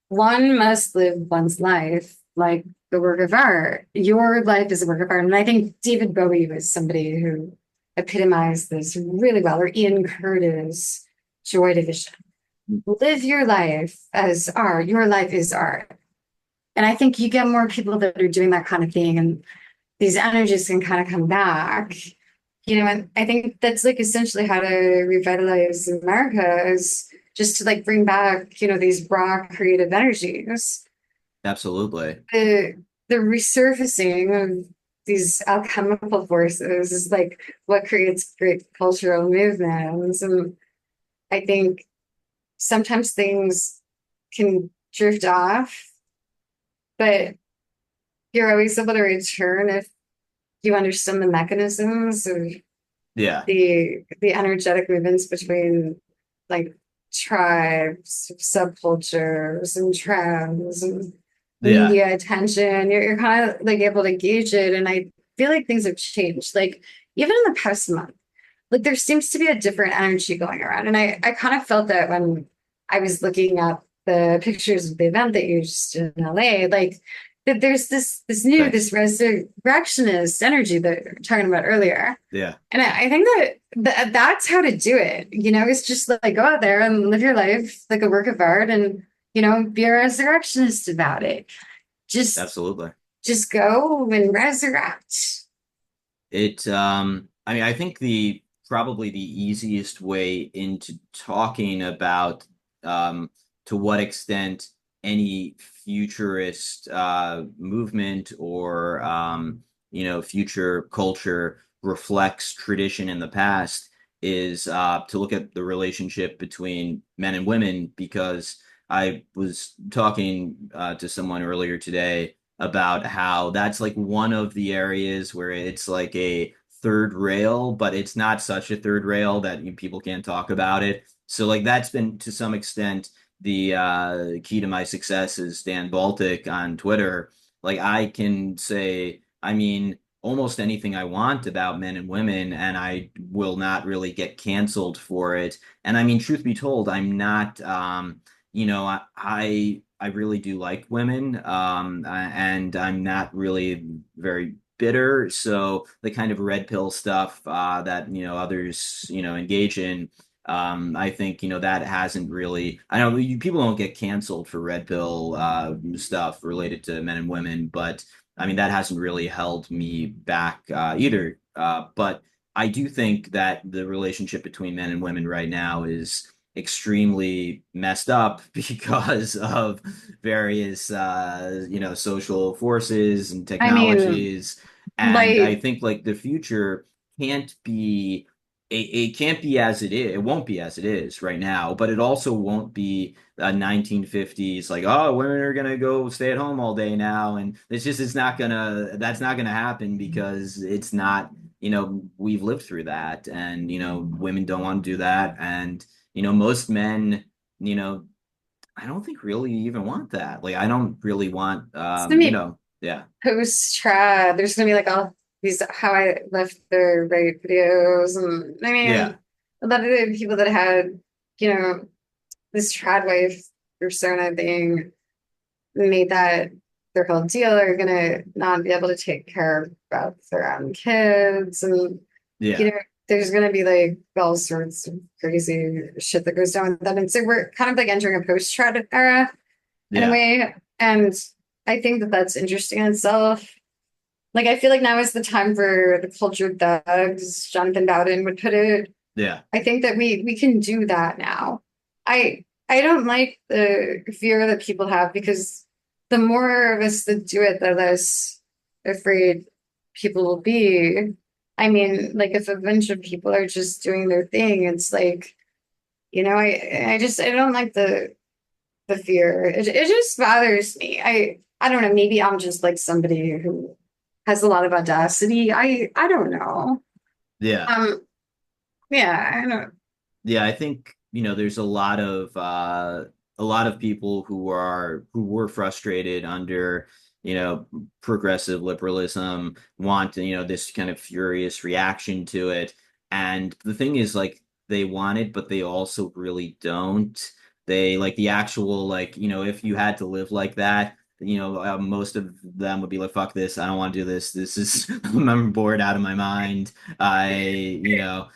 One must live one's life like the work of art. Your life is a work of art. And I think David Bowie was somebody who epitomized this really well, or Ian Curtis, Joy Division. Live your life as art. Your life is art. And I think you get more people that are doing that kind of thing, and these energies can kind of come back. And I think that's like essentially how to revitalize America is just to like bring back, these raw creative energies. Absolutely. The resurfacing of these alchemical forces is like what creates great cultural movements. And I think sometimes things can drift off, but you're always able to return if you understand the mechanisms of Yeah. the energetic movements between like tribes, subcultures, and trends and Yeah. media attention. You're kind of like able to gauge it. And I feel like things have changed. Like even in the past month, like there seems to be a different energy going around. And I kind of felt that when I was looking at the pictures of the event that you just did in LA, like that there's this Thanks. resurrectionist energy that we were talking about earlier. Yeah. And I think that's how to do it. It's just like go out there and live your life like a work of art and, be a resurrectionist about it. Just Absolutely. just go and resurrect. I mean, I think the probably the easiest way into talking about to what extent any futurist movement or future culture reflects tradition in the past is to look at the relationship between men and women, because I was talking to someone earlier today about how that's like one of the areas where it's like a third rail, but it's not such a third rail that people can't talk about it. So like that's been to some extent the key to my success is Dan Baltic on Twitter. Like I can say, I mean, almost anything I want about men and women, and I will not really get canceled for it. And I mean, truth be told, I'm not I really do like women, and I'm not really very bitter. So the kind of red pill stuff that others engage in, I think that hasn't really. I know people don't get canceled for red pill stuff related to men and women, but I mean that hasn't really held me back either. But I do think that the relationship between men and women right now is extremely messed up because of various social forces and I mean, technologies. And I like, think like the future can't be it can't be as it is. It won't be as it is right now, but it also won't be a 1950s like, oh, women are gonna go stay at home all day now, and it's not gonna that's not gonna happen because it's not, we've lived through that, and women don't want to do that. And most men, you know, I don't think really even want that. Like, I don't really want, it's gonna be yeah, post trad. There's gonna be like all these how I left the right videos, and I yeah, mean, a lot of the people that had, you know, this trad wife persona thing made that their whole deal are gonna not be able to take care about their own kids, and you yeah, know, there's gonna be like all sorts of crazy shit that goes down with that. And so we're kind of like entering a post trad era in a yeah, way. And I think that that's interesting in itself. Like, I feel like now is the time for the culture thugs, Jonathan Bowden would put it. yeah, I think that we can do that now. I don't like the fear that people have because the more of us that do it, the less afraid people will be. I mean, like if a bunch of people are just doing their thing, it's like, I don't like the fear. It just bothers me. I don't know, maybe I'm just like somebody who has a lot of audacity. I don't know. yeah. Um, yeah, I don't. Yeah, I think, there's a lot of people who were frustrated under, progressive liberalism, want, this kind of furious reaction to it. And the thing is like they want it, but they also really don't. They like the actual like, if you had to live like that, most of them would be like, fuck this, I don't want to do this. This is I'm bored out of my mind. And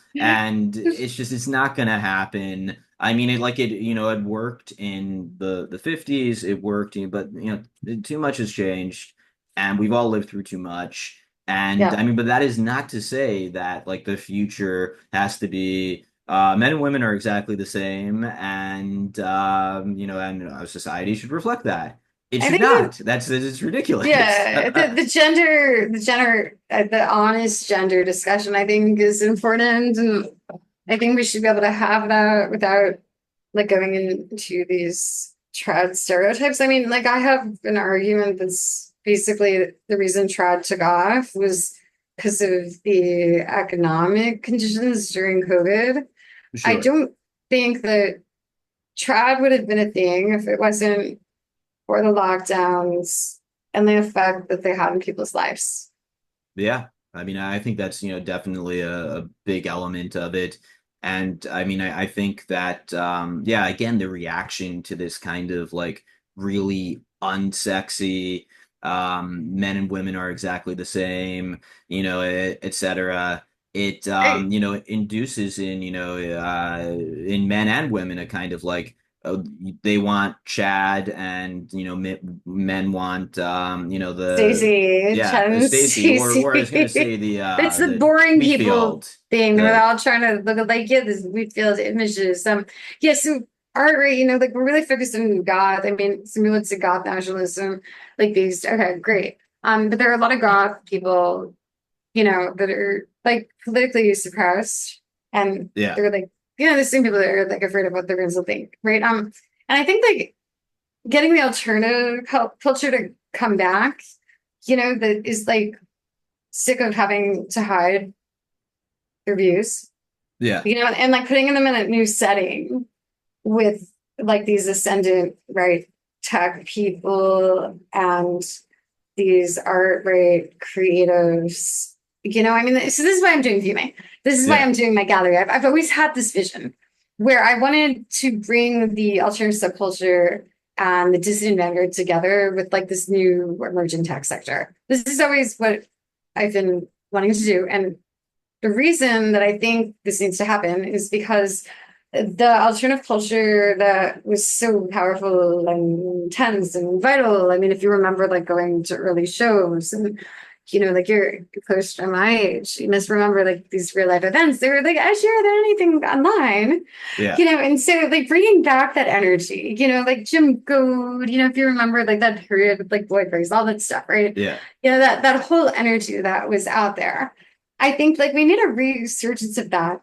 it's not gonna happen. I mean, it worked in the 50s, it worked, but too much has changed, and we've all lived through too much. And I Yeah. mean, but that is not to say that like the future has to be men and women are exactly the same, and and society should reflect that. It I should think that, not. That's it's ridiculous. yeah, the honest gender discussion, I think, is important. And I think we should be able to have that without like going into these trad stereotypes. I mean, like I have an argument that's basically the reason trad took off was because of the economic conditions during COVID. I Sure. don't think that trad would have been a thing if it wasn't for the lockdowns and the effect that they had in people's lives. Yeah. I mean, I think that's, definitely a big element of it. And I mean, I think that, yeah, again, the reaction to this kind of like really unsexy, men and women are exactly the same, et cetera. It, I, it induces in men and women a kind of like, uh, they want Chad and, men want, Stacey, yeah, Chen, Stacy, or I was gonna Stacey. say It's the the boring people Wheatfield. thing. We're The all trying to look at like, yeah, this Wheatfield images. Yeah, so art, right, like we're really focused on goth. I mean, some people would say goth nationalism, like these, okay, great. But there are a lot of goth people, that are like politically suppressed and yeah, they're like, the same people that are like afraid of what they're going to think, right? And I think like getting the alternative culture to come back, that is like sick of having to hide their views, yeah, and like putting them in a new setting with like these ascendant right tech people and these art right creatives. I mean, so this is why I'm doing viewing. This is why yeah, I'm doing my gallery. I've always had this vision where I wanted to bring the alternative subculture and the dissident vanguard together with like this new emerging tech sector. This is always what I've been wanting to do. And the reason that I think this needs to happen is because the alternative culture that was so powerful and intense and vital. I mean, if you remember like going to early shows and like you're close to my age, you must remember like these real life events. They were like edgier than anything online, yeah, and so like bringing back that energy, like Jim Goad, if you remember like that period with like boy breaks, all that stuff, right? yeah, That whole energy that was out there. I think like we need a resurgence of that.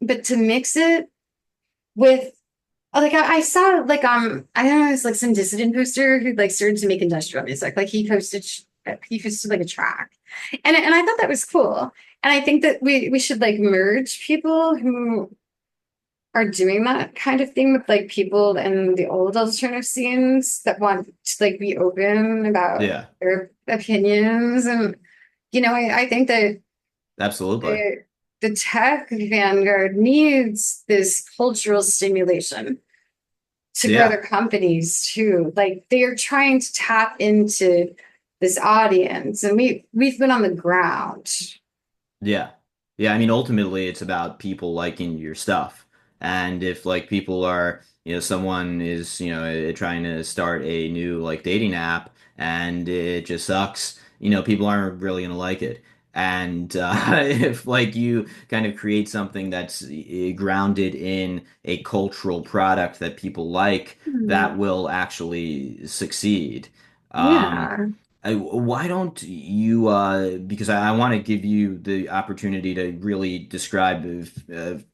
But to mix it with like I saw like I don't know, it's like some dissident poster who like started to make industrial music. Like he posted like a track. And I thought that was cool. And I think that we should like merge people who are doing that kind of thing with like people in the old alternative scenes that want to like be open about yeah, their opinions. And I think that absolutely. the the tech vanguard needs this cultural stimulation to grow Yeah, their companies too. Like they are trying to tap into this audience, and we've been on the ground. yeah, yeah. I mean, ultimately, it's about people liking your stuff, and if like people are, someone is, trying to start a new like dating app, and it just sucks, people aren't really gonna like it. And if like you kind of create something that's grounded in a cultural product that people like, Hmm. that will actually succeed. Um, Yeah. why don't you, because I want to give you the opportunity to really describe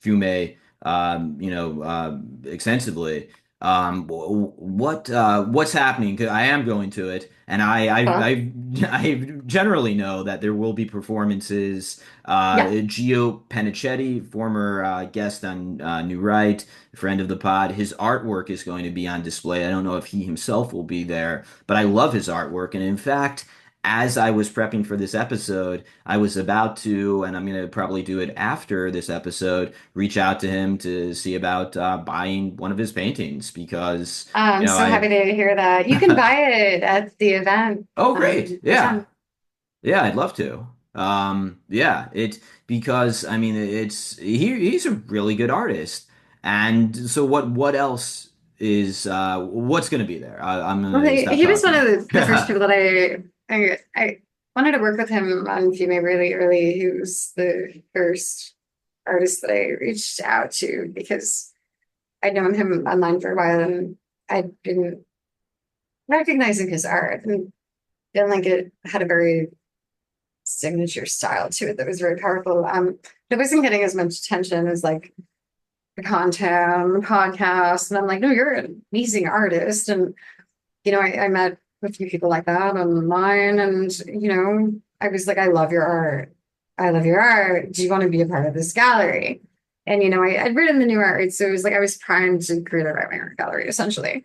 Fume, extensively. What's happening? Because I am going to it, and Uh, I generally know that there will be performances. yeah. Gio Panicetti, former guest on New Right, friend of the pod, his artwork is going to be on display. I don't know if he himself will be there, but I love his artwork. And in fact, as I was prepping for this episode, I was about to, and I'm going to probably do it after this episode, reach out to him to see about buying one of his paintings because, I'm so happy to hear that. You can buy it at the event. oh, great. The Yeah. 10th. Yeah, I'd love to. Yeah, because I mean he's a really good artist. And so what else is what's gonna be there? I'm Well, gonna stop he was one of talking. the first people that I wanted to work with him on Fume really early. He was the first artist that I reached out to because I'd known him online for a while and I'd been recognizing his art and feeling like it had a very signature style to it that was very powerful. It wasn't getting as much attention as like the content, the podcast. And I'm like, no, you're an amazing artist. And, I met a few people like that online. And, I was like, I love your art. I love your art. Do you want to be a part of this gallery? And, I'd written the new art. So it was like I was primed to create a right-wing art gallery, essentially.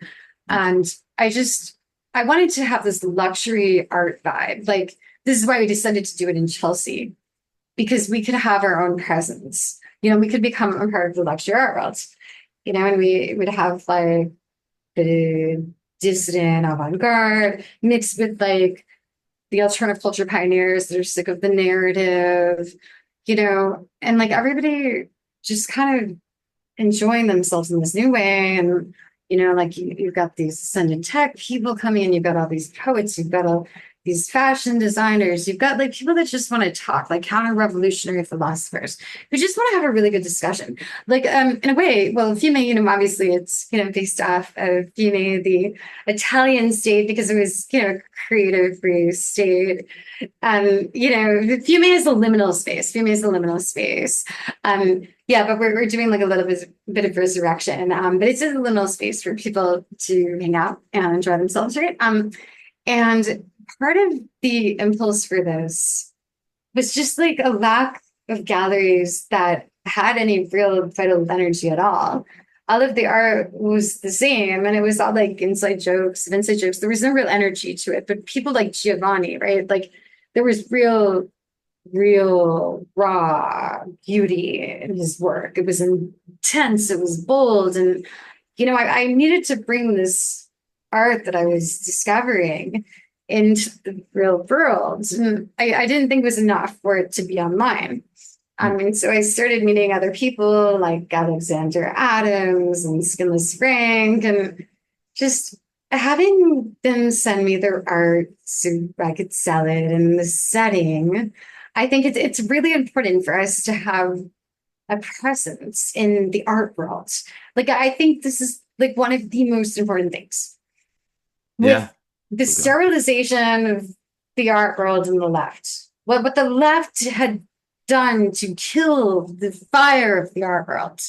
And I wanted to have this luxury art vibe. Like, this is why we decided to do it in Chelsea, because we could have our own presence. We could become a part of the luxury art world, and we would have like the dissident avant-garde mixed with like the alternative culture pioneers that are sick of the narrative, and like everybody just kind of enjoying themselves in this new way. And, like you've got these ascendant tech people coming in, you've got all these poets, you've got all these fashion designers, you've got like people that just want to talk, like counter-revolutionary philosophers who just want to have a really good discussion. Like, in a way, well, Fiume, obviously it's, based off of Fiume, the Italian state, because it was, creative free state. Fiume is a liminal space. Fiume is a liminal space. Yeah, but we're doing like a little bit of resurrection. But it's a liminal space for people to hang out and enjoy themselves, right? And part of the impulse for this was just like a lack of galleries that had any real vital energy at all. All of the art was the same, and it was all like inside jokes. There was no real energy to it. But people like Giovanni, right? Like there was real raw beauty in his work. It was intense. It was bold, and I needed to bring this art that I was discovering into the real world. And I didn't think it was enough for it to be online. And so I started meeting other people like Alexander Adams and Skinless Frank, and just having them send me their art so I could sell it in the setting. I think it's really important for us to have a presence in the art world. Like, I think this is like one of the most important things. Yeah. With the sterilization of the art world in the left, what the left had done to kill the fire of the art world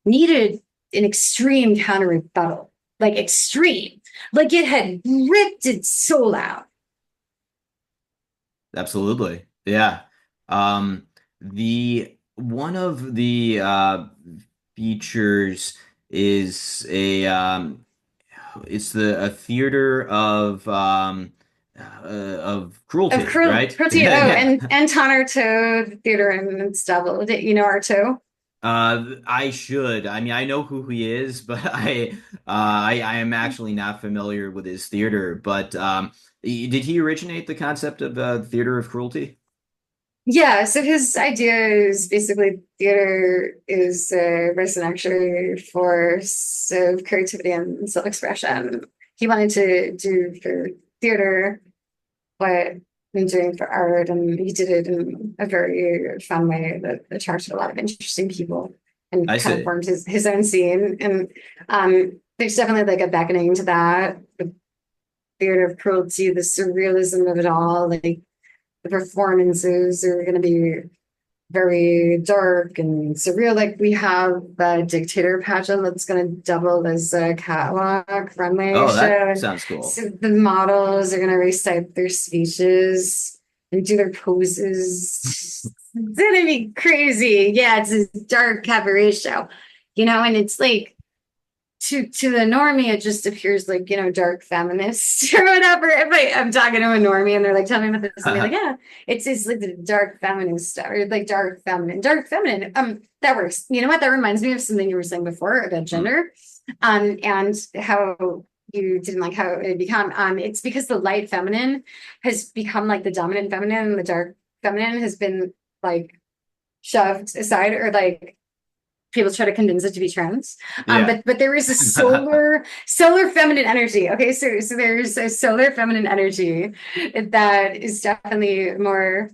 needed an extreme counter rebuttal, like extreme, like it had ripped its soul out. Absolutely. Yeah. The one of the features is it's a theater of cruelty, right? Cruelty. Oh, and Tanner Toad Theater and Stubble. Arto? I should. I mean, I know who he is, but I am actually not familiar with his theater. But did he originate the concept of theater of cruelty? Yeah, so his idea is basically theater is a residential force of creativity and self-expression. He wanted to do for theater what I'm doing for art, and he did it in a very fun way that attracted a lot of interesting people and I kind of see. formed his own scene. And there's definitely like a beckoning to that, the theater of cruelty, the surrealism of it all, like the performances are going to be very dark and surreal. Like we have the dictator pageant that's going to double as a catwalk runway Oh, that show. sounds cool. So the models are going to recite their speeches and do their poses. It's going to be crazy. Yeah, it's a dark cabaret show, and it's like, to the normie, it just appears like, dark feminist or whatever. If I'm talking to a normie and they're like, tell me about this, and they're like, yeah, it's like the dark feminist stuff, or like dark feminine. That works. You know what? That reminds me of something you were saying before about gender, and how you didn't like how it had become. It's because the light feminine has become like the dominant feminine, and the dark feminine has been like shoved aside or like people try to convince it to be trans. Yeah. But there is a solar feminine energy. Okay, so there's a solar feminine energy that is definitely more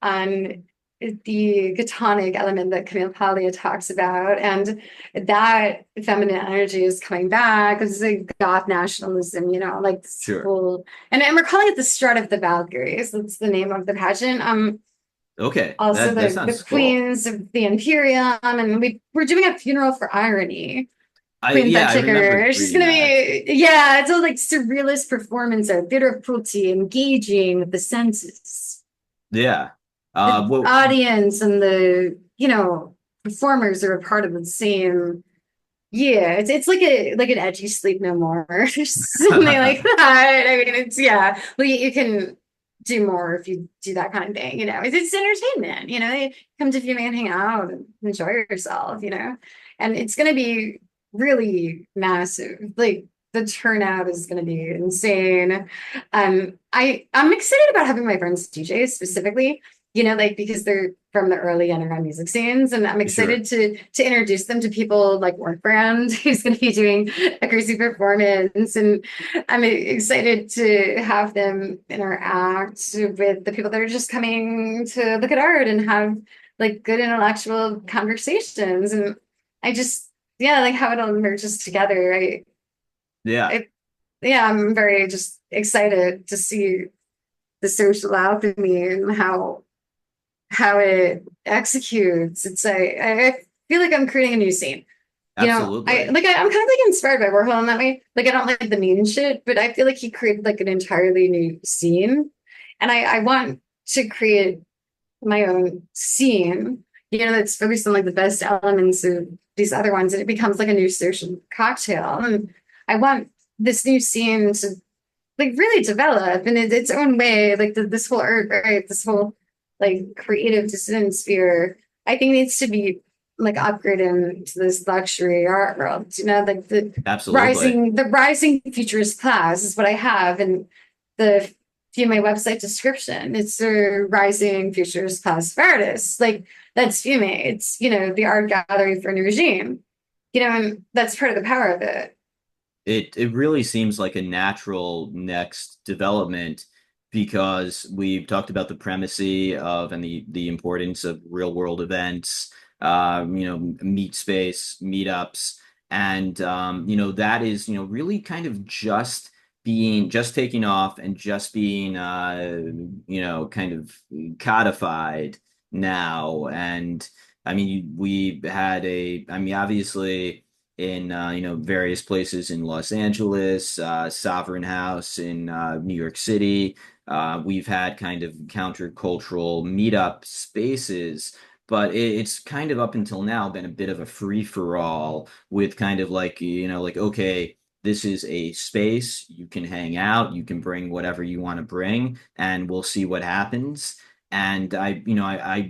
on the Gotonic element that Camille Paglia talks about, and that feminine energy is coming back. It's like goth nationalism, you know, like this Sure. whole, and we're calling it the Strut of the Valkyries. That's the name of the pageant. Okay. Also That the sounds cool. queens of the Imperium, and we're doing a funeral for irony. Queen I remember Bedchicker. She's reading gonna that. be, yeah, it's a like surrealist performance of theater of cruelty, engaging with the senses. Yeah. The Well, audience and the, you know, performers are a part of the same. Yeah, it's like an edgy Sleep No More or something like that. I mean, it's yeah. Well, you can do more if you do that kind of thing. You know, it's entertainment. You know, you come to Fuming and hang out and enjoy yourself. You know, and it's gonna be really massive. Like the turnout is gonna be insane. I'm excited about having my friends DJ specifically, you know, like because they're from the early underground music scenes, and I'm sure. excited to introduce them to people like Work Brand, who's going to be doing a crazy performance, and I'm excited to have them interact with the people that are just coming to look at art and have like good intellectual conversations, and I just yeah, like how it all merges together. Yeah. I yeah, I'm very just excited to see the social alchemy and how it executes. It's I feel like I'm creating a new scene. You know, Absolutely. I'm kind of like inspired by Warhol in that way. Like I don't like the mean shit, but I feel like he created like an entirely new scene. And I want to create my own scene, you know, that's focused on like the best elements of these other ones, and it becomes like a new social cocktail. And I want this new scene to like really develop in its own way, like this whole art, right? This whole like creative dissident sphere, I think needs to be like upgraded into this luxury art world. You know, like Absolutely. the rising futurist class is what I have in the via my website description. It's a rising futurist class of artists. Like that's Fume. It's, you know, the art gallery for a new regime. You know, and that's part of the power of it. It really seems like a natural next development because we've talked about the primacy of and the importance of real world events, meet space, meetups, and that is really kind of just taking off and just being kind of codified now. And I mean, we had obviously in various places in Los Angeles, Sovereign House in New York City. We've had kind of countercultural meetup spaces, but it's kind of up until now been a bit of a free for all with kind of like okay, this is a space you can hang out, you can bring whatever you want to bring, and we'll see what happens. And I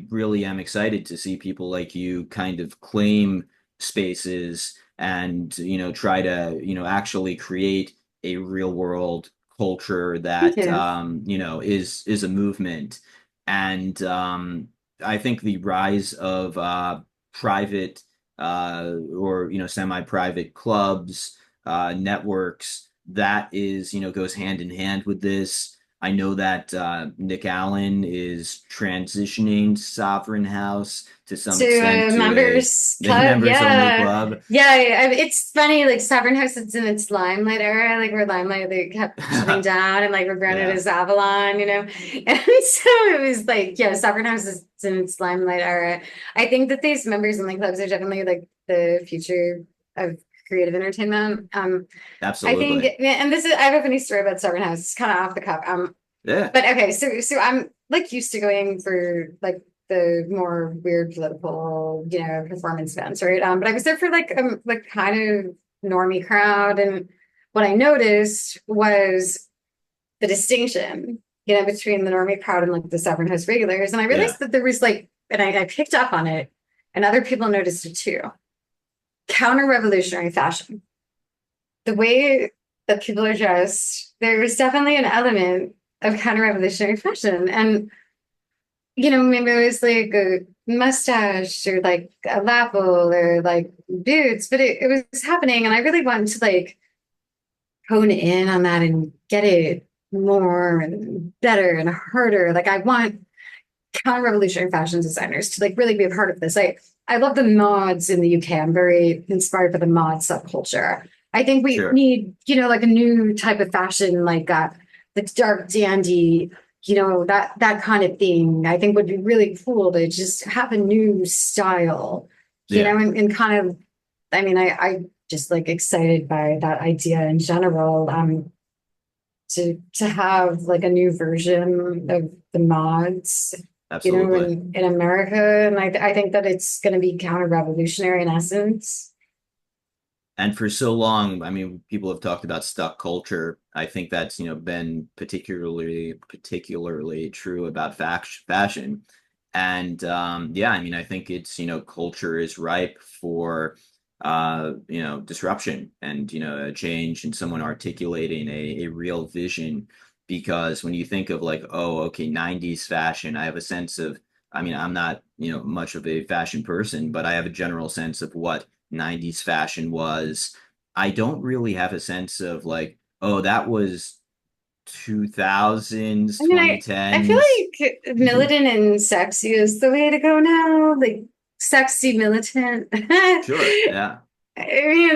really am excited to see people like you kind of claim spaces and try to actually create a real world culture Thank that you. is a movement. And I think the rise of private or semi-private clubs, networks, that is goes hand in hand with this. I know that Nick Allen is transitioning Sovereign House to some extent To to a members club, members only yeah, club. yeah. It's funny, like Sovereign House. It's in its limelight era, like where limelight they kept shutting down and like rebranded Yeah. as Avalon, you know. And so it was like, yeah, Sovereign House is in its limelight era. I think that these members only clubs are definitely like the future of creative entertainment. I think, Absolutely. yeah, and this is I have a funny story about Sovereign House. It's kind of off the cuff. Yeah. But okay, so I'm like used to going for like the more weird political, you know, performance events, right? But I was there for like kind of normie crowd, and what I noticed was the distinction, you know, between the normie crowd and like the Sovereign House regulars, and I Yeah. realized that there was like, and I picked up on it, and other people noticed it too. Counter-revolutionary fashion, the way that people are dressed, there was definitely an element of counter-revolutionary fashion, and you know, maybe it was like mustache or like a lapel or like boots, but it was happening and I really wanted to like hone in on that and get it more and better and harder. Like I want counter-revolutionary fashion designers to like really be a part of this. I love the mods in the UK. I'm very inspired by the mod subculture. I think we Sure. need, like a new type of fashion, like the dark dandy, that kind of thing. I think would be really cool to just have a new style, Yeah. and kind of, I mean, I just like excited by that idea in general. To have like a new version of the mods, Absolutely. in America. And I think that it's going to be counter-revolutionary in essence. And for so long, I mean, people have talked about stuck culture. I think that's, been particularly true about fashion. And yeah, I mean, I think it's, culture is ripe for disruption and, a change and someone articulating a real vision. Because when you think of like, oh, okay, 90s fashion, I have a sense of, I mean, I'm not, much of a fashion person, but I have a general sense of what 90s fashion was. I don't really have a sense of like, oh, that was 2000s, I mean, I feel 2010s. like militant and sexy is the way to go now. Like sexy militant. Sure. Yeah. I mean,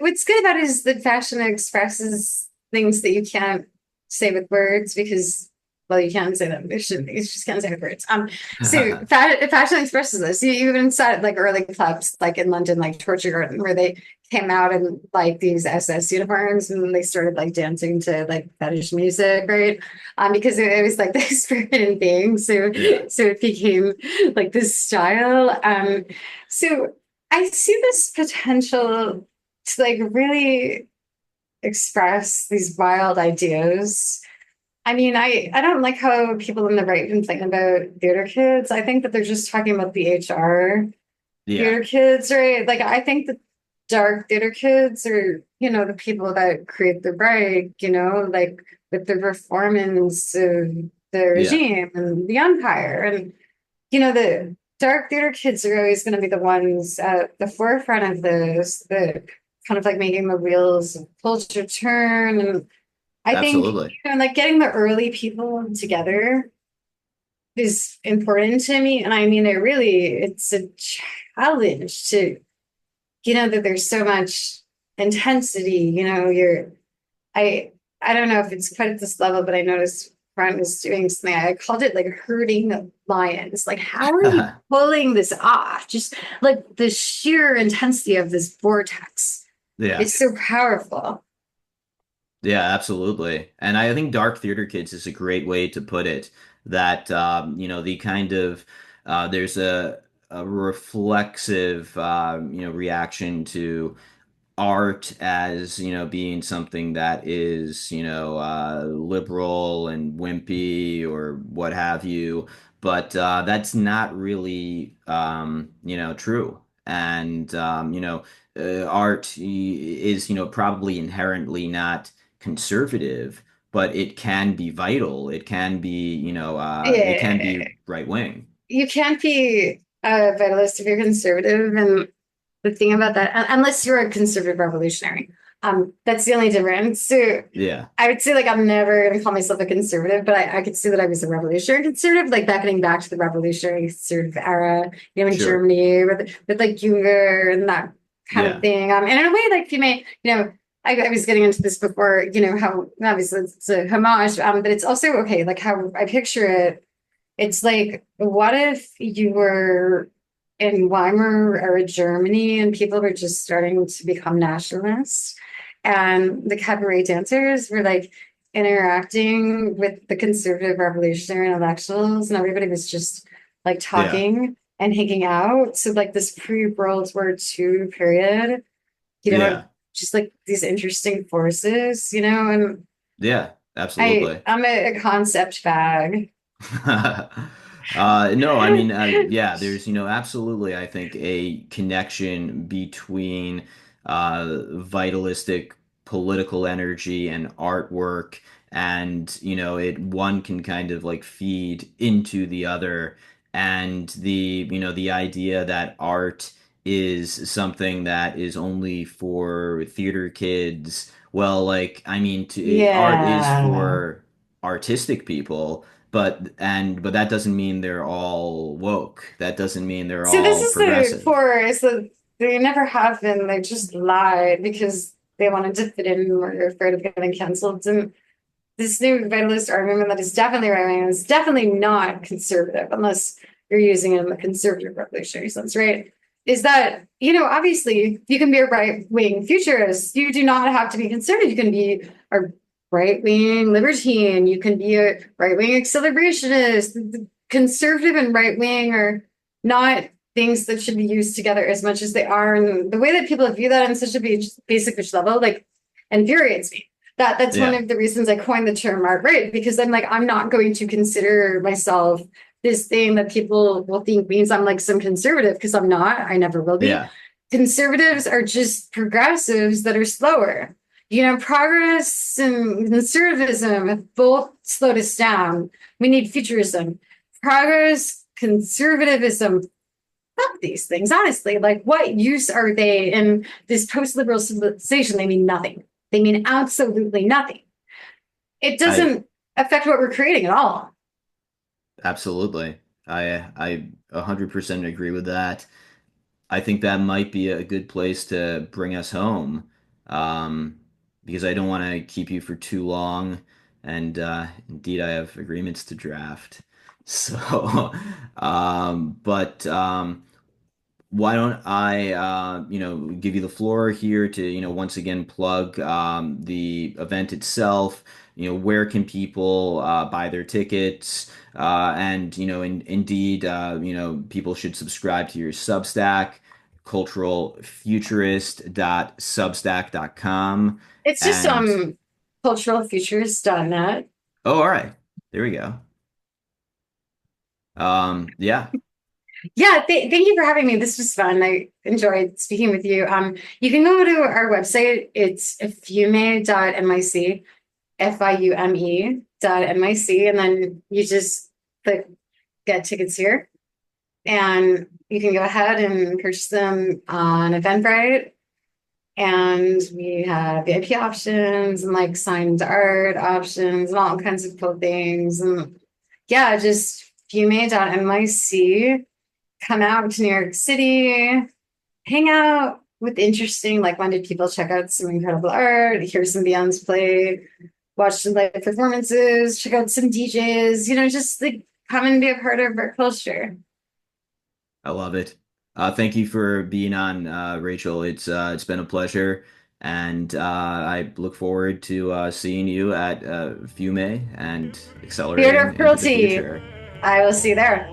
what's good about it is that fashion expresses things that you can't say with words because, well, you can say them. You just can't say with words. So fashion expresses this. You even saw it like early clubs, like in London, like Torture Garden, where they came out in like these SS uniforms and they started like dancing to like fetish music, right? Because it was like the spirit and being. So Yeah. so it became like this style. So I see this potential to like really express these wild ideas. I mean, I don't like how people in the right complain about theater kids. I think that they're just talking about the HR Yeah. theater kids, right? Like I think the dark theater kids are, the people that create the break, like with the performance of the Yeah. regime and the empire. And the dark theater kids are always going to be the ones at the forefront of this, the kind of like making the wheels of culture turn. And I think, Absolutely. like getting the early people together is important to me. And I mean, it's a challenge to, that there's so much intensity, I, I don't know if it's quite at this level, but I noticed Brian was doing something. I called it like herding the lions. Like, how are you pulling this off? Just like the sheer intensity of this vortex. Yeah. It's so powerful. Yeah, absolutely. And I think Dark Theater Kids is a great way to put it. That the kind of there's a reflexive reaction to art as being something that is liberal and wimpy or what have you, but that's not really true. And art is probably inherently not conservative, but it can be vital. It can Yeah. be right wing. You can't be a vitalist if you're conservative. And the thing about that, unless you're a conservative revolutionary, that's the only difference. So Yeah, I would say like I'm never gonna call myself a conservative, but I could say that I was a revolutionary conservative, like beckoning back to the revolutionary conservative era, in sure. Germany with like Junger and that kind of Yeah, thing. And in a way, like you may, I was getting into this before, how obviously it's a homage, but it's also okay, like how I picture it. It's like, what if you were in Weimar era Germany and people were just starting to become nationalists, and the cabaret dancers were like interacting with the conservative revolutionary intellectuals, and everybody was just like yeah, talking and hanging out. So like this pre-World War II period, yeah, just like these interesting forces, and yeah, absolutely. I'm a concept bag. No, I mean, yeah, there's, absolutely, I think, a connection between vitalistic political energy and artwork, and, it one can kind of like feed into the other. and the idea that art is something that is only for theater kids. Well, like, I mean, art is Yeah. for artistic people, but that doesn't mean they're all woke. That doesn't mean they're So this all is the progressive. core is that they never have been. They just lied because they wanted to fit in and were afraid of getting canceled. And this new vitalist art movement that is definitely right wing is definitely not conservative, unless you're using it in the conservative revolutionary sense, right? Is that, obviously you can be a right wing futurist. You do not have to be conservative. You can be a right wing libertine. You can be a right wing accelerationist. Conservative and right wing are not things that should be used together as much as they are. And the way that people view that on such a basic level, like, infuriates me. That's one Yeah. of the reasons I coined the term art right, because I'm like, I'm not going to consider myself this thing that people will think means I'm like some conservative, because I'm not. I never will be. Yeah. Conservatives are just progressives that are slower. Progress and conservatism have both slowed us down. We need futurism. Progress, conservatism, fuck these things, honestly. Like, what use are they in this post liberal civilization? They mean nothing. They mean absolutely nothing. It I doesn't affect what we're creating at all. Absolutely. I 100% agree with that. I think that might be a good place to bring us home, um, because I don't want to keep you for too long, and indeed I have agreements to draft. So, but why don't I, give you the floor here to, once again plug the event itself. Where can people buy their tickets? And, indeed, people should subscribe to your Substack, culturalfuturist.substack.com. It's just And, culturalfutures.net. oh, all right, there we go. Yeah, Yeah, thank you for having me. This was fun. I enjoyed speaking with you. You can go to our website. It's fiume.nyc, FIUME.nyc, and then you just click get tickets here. And you can go ahead and purchase them on Eventbrite. And we have VIP options and like signed art options and all kinds of cool things. And yeah, just fiume.nyc. Come out to New York City, hang out with interesting, like-minded people, check out some incredible art, hear some bands play, watch some live performances, check out some DJs, just like come and be a part of our culture. I love it. Thank you for being on, Rachel. It's been a pleasure, and I look forward to seeing you at Fume and Theater accelerating of into the cruelty. future. I will see you there.